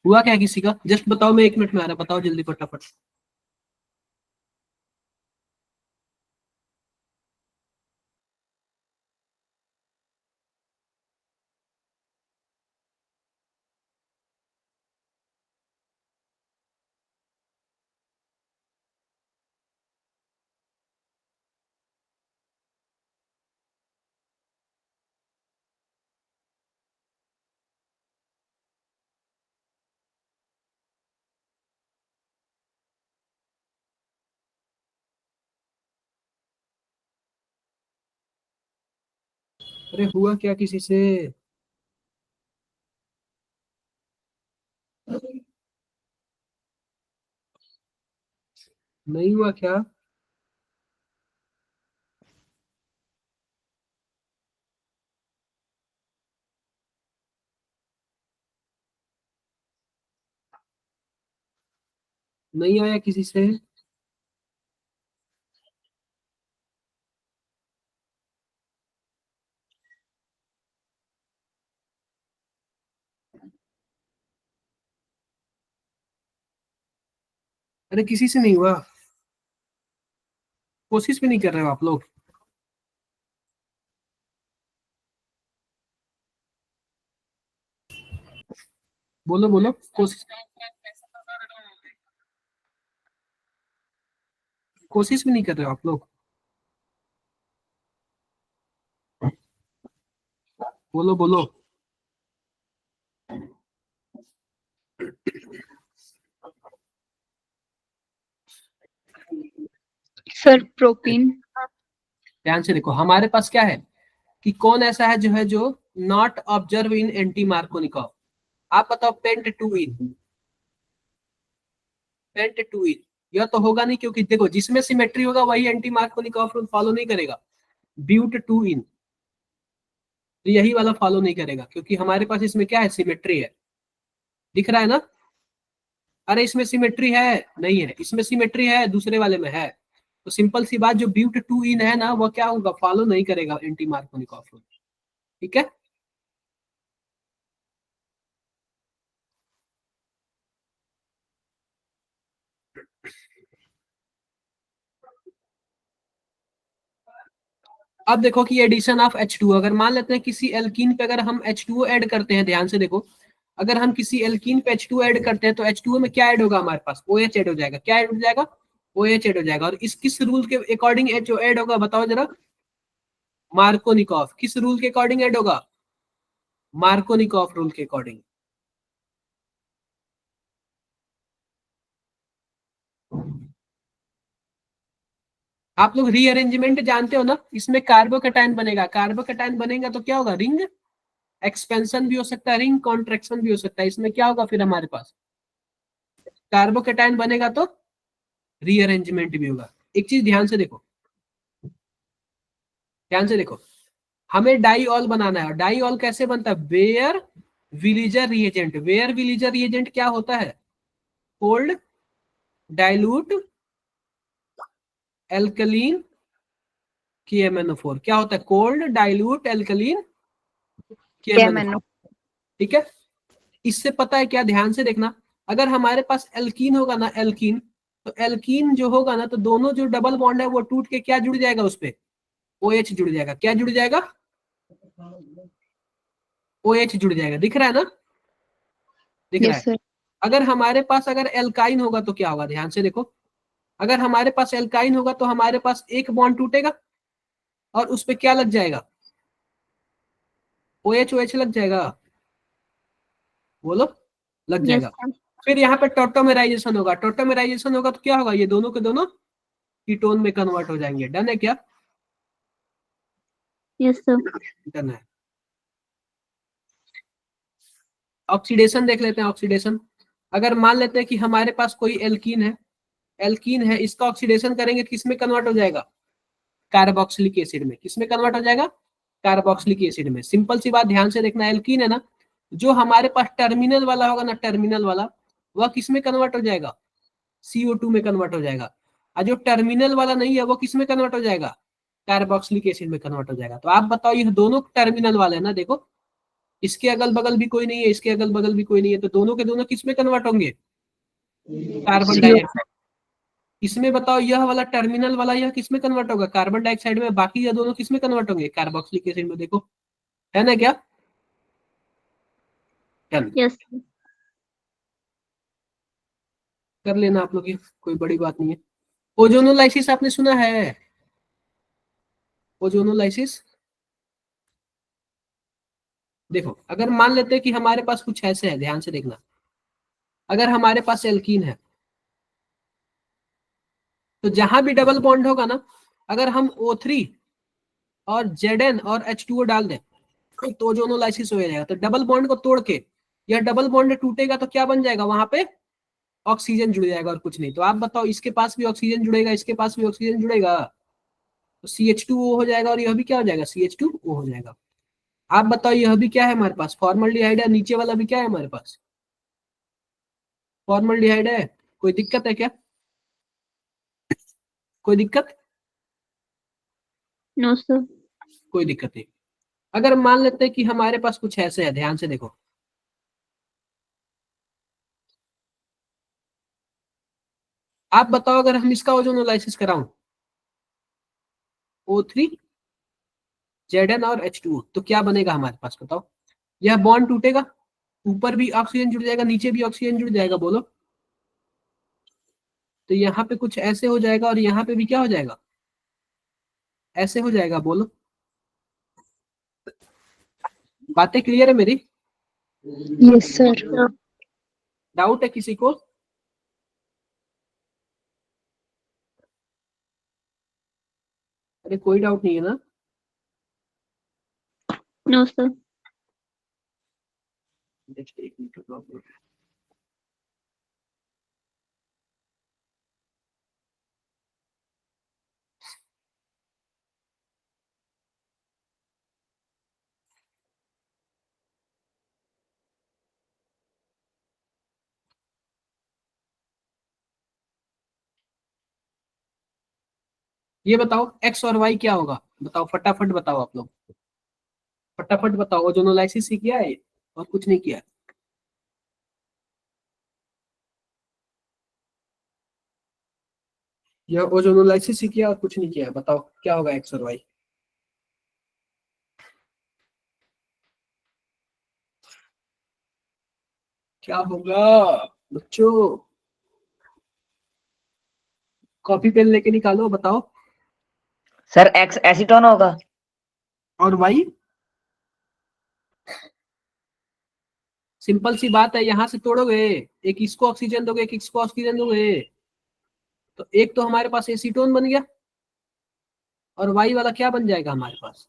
हुआ क्या किसी का? जस्ट बताओ, मैं 1 मिनट में आ रहा, बताओ जल्दी फटाफट। अरे हुआ क्या किसी से? नहीं हुआ क्या? नहीं आया किसी से? अरे किसी से नहीं हुआ? कोशिश भी नहीं कर रहे हो आप लोग? बोलो बोलो, कोशिश भी नहीं कर रहे हो आप लोग? बोलो बोलो। Sir protein. ध्यान से देखो, हमारे पास क्या है कि कौन ऐसा है जो not observe in anti Markovnikov. आप बताओ, pent two ene, pent two ene. यह तो होगा नहीं, क्योंकि देखो जिसमें सिमेट्री होगा वही एंटी मार्कोनिकॉफ रूल फॉलो नहीं करेगा। ब्यूट टू इन, तो यही वाला फॉलो नहीं करेगा, क्योंकि हमारे पास इसमें क्या है, सिमेट्री है। दिख रहा है ना? अरे इसमें सिमेट्री है? नहीं है, इसमें सिमेट्री है, दूसरे वाले में है। तो सिंपल सी बात, जो ब्यूट टू इन है ना, वो क्या होगा, फॉलो नहीं करेगा एंटी मार्कोनिकॉफ रूल। ठीक है। अब देखो कि एडिशन ऑफ H2, अगर मान लेते हैं किसी एल्कीन पे अगर हम H2O ऐड करते हैं, ध्यान से देखो, अगर हम किसी एल्कीन पे H2O ऐड करते हैं तो H2O में क्या ऐड होगा हमारे पास? OH ऐड हो जाएगा। क्या ऐड हो जाएगा? OH ऐड हो जाएगा। और इस किस रूल के अकॉर्डिंग H ऐड होगा बताओ जरा? मार्कोनिकॉफ। किस रूल के अकॉर्डिंग ऐड होगा? मार्कोनिकॉफ रूल के अकॉर्डिंग। आप लोग रीअरेंजमेंट जानते हो ना? इसमें कार्बोकेटाइन बनेगा, कार्बोकेटाइन बनेगा तो क्या होगा, रिंग एक्सपेंशन भी हो सकता है, रिंग कॉन्ट्रेक्शन भी हो सकता है। इसमें क्या होगा फिर हमारे पास? कार्बोकेटाइन बनेगा तो रीअरेंजमेंट भी होगा। एक चीज ध्यान से देखो, ध्यान से देखो, हमें डाईऑल बनाना है, और डाईऑल कैसे बनता है? Baeyer Villiger reagent. Baeyer Villiger reagent क्या होता है? Cold dilute alkaline KMnO4। क्या होता है? Cold dilute alkaline KMnO4। ठीक है, इससे पता है क्या? ध्यान से देखना, अगर हमारे पास एल्कीन होगा ना, एल्कीन, तो एल्कीन जो होगा ना, तो दोनों जो डबल बॉन्ड है वो टूट के क्या जुड़ जाएगा? उस पे OH जुड़ जाएगा। क्या जुड़ जाएगा? OH जुड़ जाएगा। दिख रहा है ना? दिख रहा है। Yes, sir. अगर हमारे पास अगर एल्काइन होगा तो क्या होगा? ध्यान से देखो, अगर हमारे पास एल्काइन होगा तो हमारे पास एक बॉन्ड टूटेगा और उस पे क्या लग जाएगा? OH लग जाएगा। बोलो, लग Yes, जाएगा। sir. फिर यहाँ पे टॉटोमेराइजेशन होगा। टॉटोमेराइजेशन होगा तो क्या होगा? ये दोनों के दोनों कीटोन में कन्वर्ट हो जाएंगे। डन है क्या? Yes, sir. डन है। ऑक्सीडेशन देख लेते हैं। ऑक्सीडेशन, अगर मान लेते हैं कि हमारे पास कोई एल्कीन है, एल्कीन है, इसका ऑक्सीडेशन करेंगे किस में कन्वर्ट हो जाएगा? कार्बोक्सिलिक एसिड में। किस में कन्वर्ट हो जाएगा? कार्बोक्सिलिक एसिड में। सिंपल सी बात, ध्यान से देखना, एल्कीन है ना, जो हमारे पास टर्मिनल वाला होगा ना, टर्मिनल वाला, वह किस में कन्वर्ट हो जाएगा? CO2 में कन्वर्ट हो जाएगा। और जो टर्मिनल वाला नहीं है वो किस में कन्वर्ट हो जाएगा? कार्बोक्सिलिक एसिड में कन्वर्ट हो जाएगा। तो आप बताओ, ये दोनों टर्मिनल वाले हैं ना, देखो इसके अगल बगल भी कोई नहीं है, इसके अगल बगल भी कोई नहीं है, तो दोनों के दोनों किस में कन्वर्ट होंगे? Carbon dioxide. इसमें बताओ, यह वाला टर्मिनल वाला यह किस में कन्वर्ट होगा? कार्बन डाइऑक्साइड में। बाकी ये दोनों किस में कन्वर्ट होंगे? कार्बोक्सिलिक एसिड में। देखो, है ना? क्या Yes, sir. कर लेना आप लोग, ये कोई बड़ी बात नहीं है। ओजोनोलाइसिस आपने सुना है? ओजोनोलाइसिस, देखो अगर मान लेते हैं कि हमारे पास कुछ ऐसे है, ध्यान से देखना, अगर हमारे पास एल्कीन है तो जहां भी डबल बॉन्ड होगा ना, अगर हम O3 और Zn और H2O डाल दें तो ओजोनोलाइसिस हो जाएगा। तो डबल बॉन्ड को तोड़ के यह डबल बॉन्ड टूटेगा तो क्या बन जाएगा? वहां पे ऑक्सीजन जुड़ जाएगा और कुछ नहीं। तो आप बताओ, इसके पास भी ऑक्सीजन जुड़ेगा, इसके पास भी ऑक्सीजन जुड़ेगा, तो CH2O हो जाएगा, और यह भी क्या हो जाएगा? CH2O हो जाएगा। आप बताओ, यह भी क्या है हमारे पास? फॉर्मल्डिहाइड है। नीचे वाला भी क्या है हमारे पास? फॉर्मल्डिहाइड है। कोई दिक्कत है क्या? कोई दिक्कत? No, sir. कोई दिक्कत नहीं। अगर मान लेते हैं कि हमारे पास कुछ ऐसे है, ध्यान से देखो, आप बताओ अगर हम इसका ओजोनोलाइसिस कराऊं, O3 Zn और H2O, तो क्या बनेगा हमारे पास? बताओ, यह बॉन्ड टूटेगा, ऊपर भी ऑक्सीजन जुड़ जाएगा, नीचे भी ऑक्सीजन जुड़ जाएगा। बोलो, तो यहाँ पे कुछ ऐसे हो जाएगा और यहाँ पे भी क्या हो जाएगा? ऐसे हो जाएगा। बोलो, बातें क्लियर है मेरी? Yes, sir. डाउट है किसी को? अरे कोई डाउट नहीं है ना? No, sir. देखिए, एक मिनट रुको। ये बताओ, एक्स और वाई क्या होगा? बताओ, फटाफट बताओ आप लोग, फटाफट बताओ। ओजोनोलाइसिस ही किया है और कुछ नहीं किया? यह ओजोनोलाइसिस ही किया और कुछ नहीं किया। बताओ क्या होगा एक्स और वाई? क्या होगा बच्चों? कॉपी पेन लेके निकालो, बताओ। सर एक्स एसीटोन होगा। और वाई? सिंपल सी बात है, यहां से तोड़ोगे, एक इसको ऑक्सीजन दोगे, एक इसको ऑक्सीजन दोगे, तो एक तो हमारे पास एसीटोन बन गया, और वाई वाला क्या बन जाएगा हमारे पास?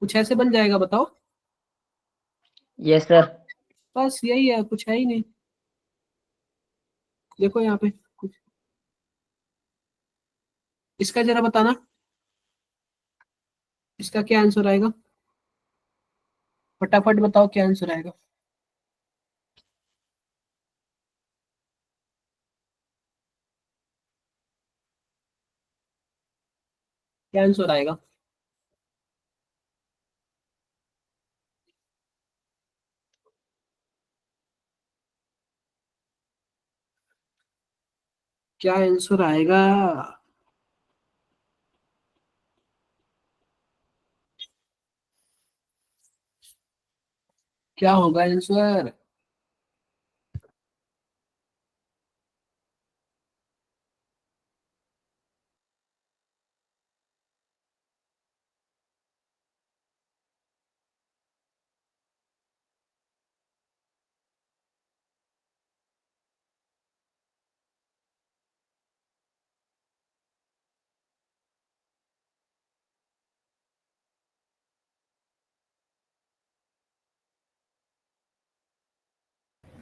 कुछ ऐसे बन जाएगा। बताओ, यस सर। बस यही है, कुछ है ही नहीं। देखो यहाँ पे कुछ, इसका जरा बताना। इसका क्या आंसर आएगा? फटाफट बताओ क्या आंसर आएगा। क्या आंसर आएगा? क्या आंसर आएगा? क्या होगा आंसर?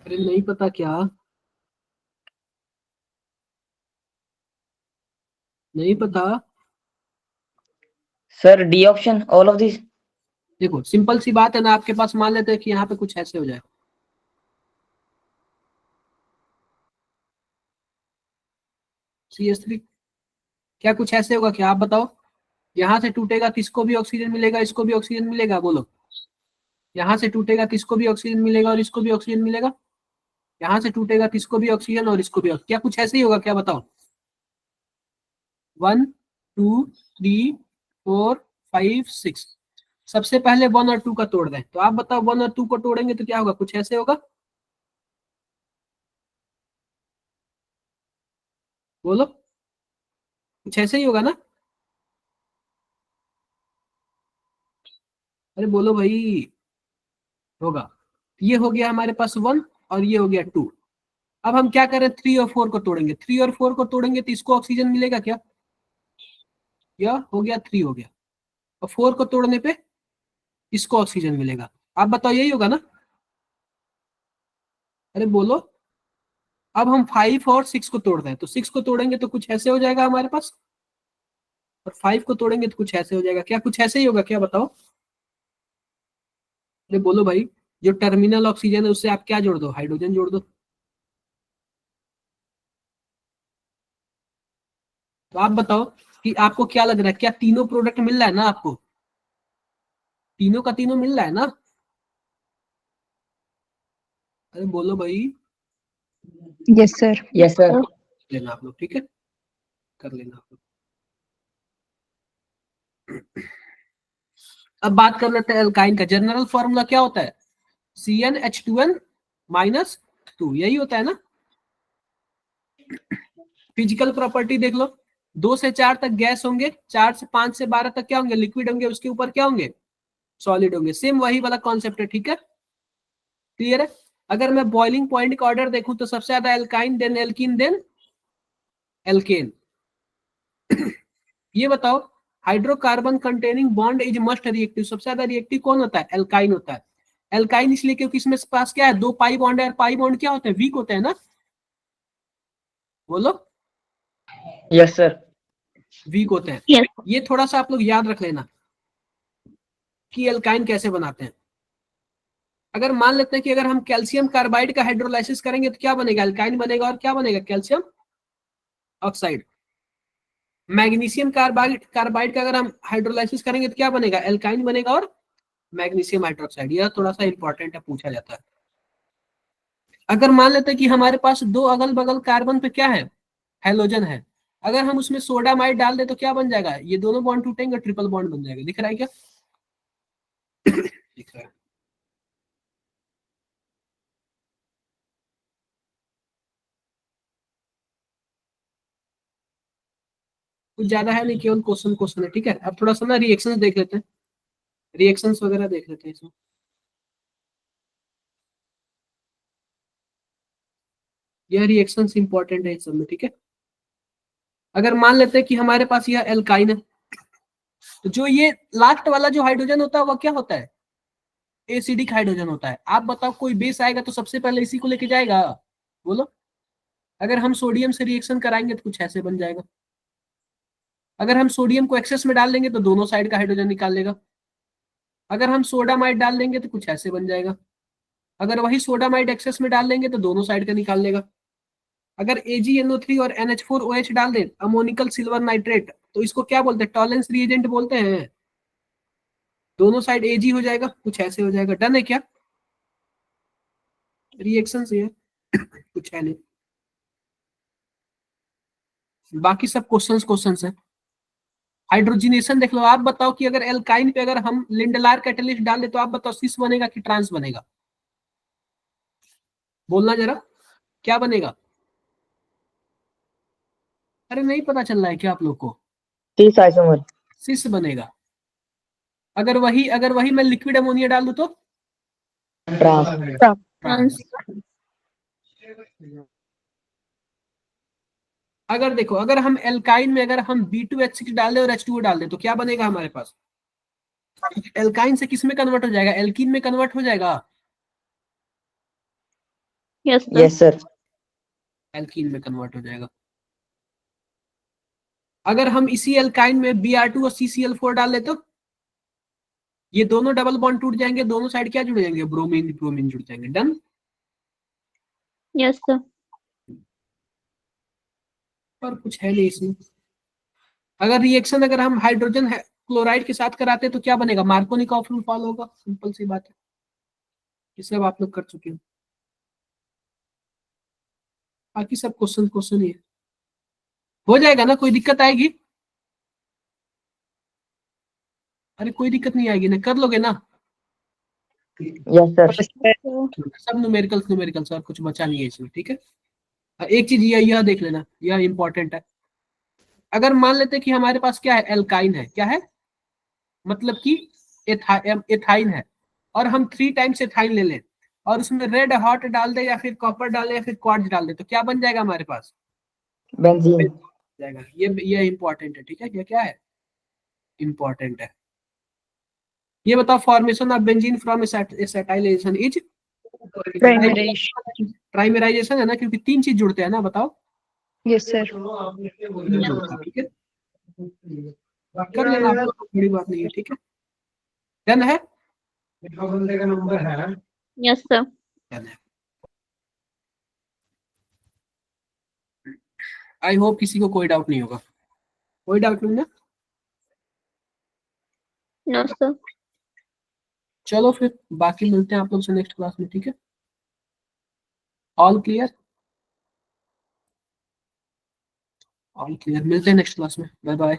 अरे नहीं पता क्या? नहीं पता? Sir D option, all of this. देखो सिंपल सी बात है ना, आपके पास मान लेते हैं कि यहाँ पे कुछ ऐसे हो जाए। CS3 क्या कुछ ऐसे होगा क्या? आप बताओ। यहाँ से टूटेगा तो इसको भी ऑक्सीजन मिलेगा, इसको भी ऑक्सीजन मिलेगा, बोलो। यहाँ से टूटेगा तो इसको भी ऑक्सीजन मिलेगा और इसको भी ऑक्सीजन मिलेगा। यहाँ से टूटेगा तो इसको भी ऑक्सीजन और इसको भी क्या कुछ ऐसे ही होगा क्या? बताओ। 1 2 3 4 5 6। सबसे पहले 1 और 2 का तोड़ दें, तो आप बताओ 1 और 2 को तोड़ेंगे तो क्या होगा? कुछ ऐसे होगा, बोलो। कुछ ऐसे ही होगा ना? अरे बोलो भाई। होगा। ये हो गया हमारे पास 1 और ये हो गया 2। अब हम क्या करें? 3 और 4 को तोड़ेंगे। 3 और 4 को तोड़ेंगे तो इसको ऑक्सीजन मिलेगा क्या? यह हो गया 3 हो गया। और 4 को तोड़ने पे इसको ऑक्सीजन मिलेगा। आप बताओ यही होगा ना? अरे बोलो। अब हम 5 और 6 को तोड़ रहे हैं, तो 6 को तोड़ेंगे तो कुछ ऐसे हो जाएगा हमारे पास, और 5 को तोड़ेंगे तो कुछ ऐसे हो जाएगा। क्या कुछ ऐसे ही होगा क्या? बताओ। अरे बोलो भाई। जो टर्मिनल ऑक्सीजन है उससे आप क्या जोड़ दो? हाइड्रोजन जोड़ दो। तो आप बताओ कि आपको क्या लग रहा है, क्या तीनों प्रोडक्ट मिल रहा है ना आपको? तीनों का तीनों मिल रहा है ना? अरे बोलो भाई। Yes, sir. Yes sir. लेना आप लोग, ठीक है, कर लेना आप लोग। अब बात कर लेते हैं एल्काइन का। जनरल फॉर्मूला क्या होता है? CnH2n-2, यही होता है ना? फिजिकल प्रॉपर्टी देख लो। 2 से 4 तक गैस होंगे, 4 से 5 से 12 तक क्या होंगे? लिक्विड होंगे, उसके ऊपर क्या होंगे? सॉलिड होंगे। सेम वही वाला कॉन्सेप्ट है, ठीक है, क्लियर है? अगर मैं बॉइलिंग पॉइंट का ऑर्डर देखूं तो सबसे ज्यादा alkyne, then alkene, then alkane. ये बताओ, hydrocarbon containing bond is must reactive. सबसे ज्यादा रिएक्टिव कौन होता है? एल्काइन होता है। एल्काइन इसलिए क्योंकि इसमें पास क्या है? 2 पाई बॉन्ड है, और पाई बॉन्ड क्या होते हैं? वीक होते हैं ना, बोलो। Yes sir. वीक होते हैं। यस। ये थोड़ा सा आप लोग याद रख लेना कि एल्काइन कैसे बनाते हैं। अगर मान लेते हैं कि अगर हम कैल्शियम कार्बाइड का हाइड्रोलाइसिस करेंगे तो क्या बनेगा? एल्काइन बनेगा। और क्या बनेगा? Calcium oxide. Magnesium carbide carbide का अगर हम हाइड्रोलाइसिस करेंगे तो क्या बनेगा? एल्काइन बनेगा और मैग्नीशियम हाइड्रोक्साइड। यह थोड़ा सा इंपॉर्टेंट है, पूछा जाता है। अगर मान लेते हैं कि हमारे पास 2 अगल बगल कार्बन पे क्या है? हेलोजन है। अगर हम उसमें सोडामाइड डाल दे तो क्या बन जाएगा? ये दोनों बॉन्ड टूटेंगे, ट्रिपल बॉन्ड बन जाएगा। दिख रहा है क्या? दिख रहा है। कुछ ज्यादा है नहीं, केवल क्वेश्चन क्वेश्चन है, ठीक है। अब थोड़ा सा ना रिएक्शंस देख लेते हैं, रिएक्शंस वगैरह देख लेते हैं इसमें। यह रिएक्शंस इंपॉर्टेंट है इस सब में, ठीक है। अगर मान लेते हैं कि हमारे पास यह एल्काइन है, तो जो ये लास्ट वाला जो हाइड्रोजन होता है वह क्या होता है? एसिडिक हाइड्रोजन होता है। आप बताओ, कोई बेस आएगा तो सबसे पहले इसी को लेके जाएगा, बोलो। अगर हम सोडियम से रिएक्शन कराएंगे तो कुछ ऐसे बन जाएगा। अगर हम सोडियम को एक्सेस में डाल देंगे तो दोनों साइड का हाइड्रोजन निकाल लेगा। अगर हम सोडामाइड डाल देंगे तो कुछ ऐसे बन जाएगा। अगर वही सोडामाइड एक्सेस में डाल देंगे तो दोनों साइड का निकाल लेगा। अगर AgNO3 और NH4OH डाल दे, अमोनिकल सिल्वर नाइट्रेट, तो इसको क्या बोलते हैं? टॉलेंस रिएजेंट बोलते हैं। दोनों साइड Ag हो जाएगा, कुछ ऐसे हो जाएगा। डन है क्या? रिएक्शन से है कुछ है नहीं। बाकी सब क्वेश्चंस है। हाइड्रोजिनेशन देख लो। आप बताओ कि अगर एल्काइन पे अगर हम लिंडलार कैटलिस्ट डाल दे तो आप बताओ सिस बनेगा कि ट्रांस बनेगा? बोलना जरा, क्या बनेगा? अरे नहीं पता चल रहा है क्या आप लोग को? cis isomer. सिस बनेगा। अगर वही मैं लिक्विड अमोनिया डाल दूं तो Trans. ट्रांस। अगर देखो, अगर हम एल्काइन में अगर हम B2H6 डाल दे और H2O डाल दे तो क्या बनेगा हमारे पास? एल्काइन से किस में कन्वर्ट हो जाएगा? एल्कीन में कन्वर्ट हो जाएगा। Yes, sir. Yes, sir. Alkene में कन्वर्ट हो जाएगा। अगर हम इसी एल्काइन में Br2 और CCl4 डाल दे तो ये दोनों डबल बॉन्ड टूट जाएंगे, दोनों साइड क्या जुड़ जाएंगे? ब्रोमीन ब्रोमीन जुड़ जाएंगे। डन। Yes, sir. और कुछ है नहीं इसमें। अगर रिएक्शन अगर हम हाइड्रोजन क्लोराइड के साथ कराते तो क्या बनेगा? मार्कोनिकॉफ रूल फॉलो होगा। सिंपल सी बात है, ये सब आप लोग कर चुके हो। बाकी सब क्वेश्चन ही है। हो जाएगा ना? कोई दिक्कत आएगी? अरे कोई दिक्कत नहीं आएगी ना? कर लोगे ना? Yes, sir. सब न्यूमेरिकल्स और कुछ बचा नहीं है इसमें। ठीक है, एक चीज यह देख लेना, यह इंपॉर्टेंट है। अगर मान लेते कि हमारे पास क्या है? एल्काइन है। क्या है? मतलब कि एथाइन है, और हम 3 टाइम्स एथाइन ले लें और उसमें रेड हॉट डाल दे या फिर कॉपर डाल दे या फिर क्वार्ट्ज डाल दे तो क्या बन जाएगा हमारे पास? Benzene. जाएगा। ये इंपॉर्टेंट है। ठीक है, ये क्या है? इंपॉर्टेंट है। ये बताओ, formation of benzene from acetylation is Primarization. ट्राइमेराइजेशन है ना, क्योंकि 3 चीज जुड़ते हैं ना। बताओ। Yes, sir. ठीक है, कर लेना आप लोग, बड़ी बात नहीं है। ठीक है, डन है। Yes, sir. डन है। आई होप किसी को कोई डाउट नहीं होगा। कोई डाउट नहीं ना? No, sir. चलो फिर बाकी मिलते हैं आप लोग से नेक्स्ट क्लास में। ठीक है, ऑल क्लियर? All clear. मिलते हैं नेक्स्ट क्लास में। Bye bye.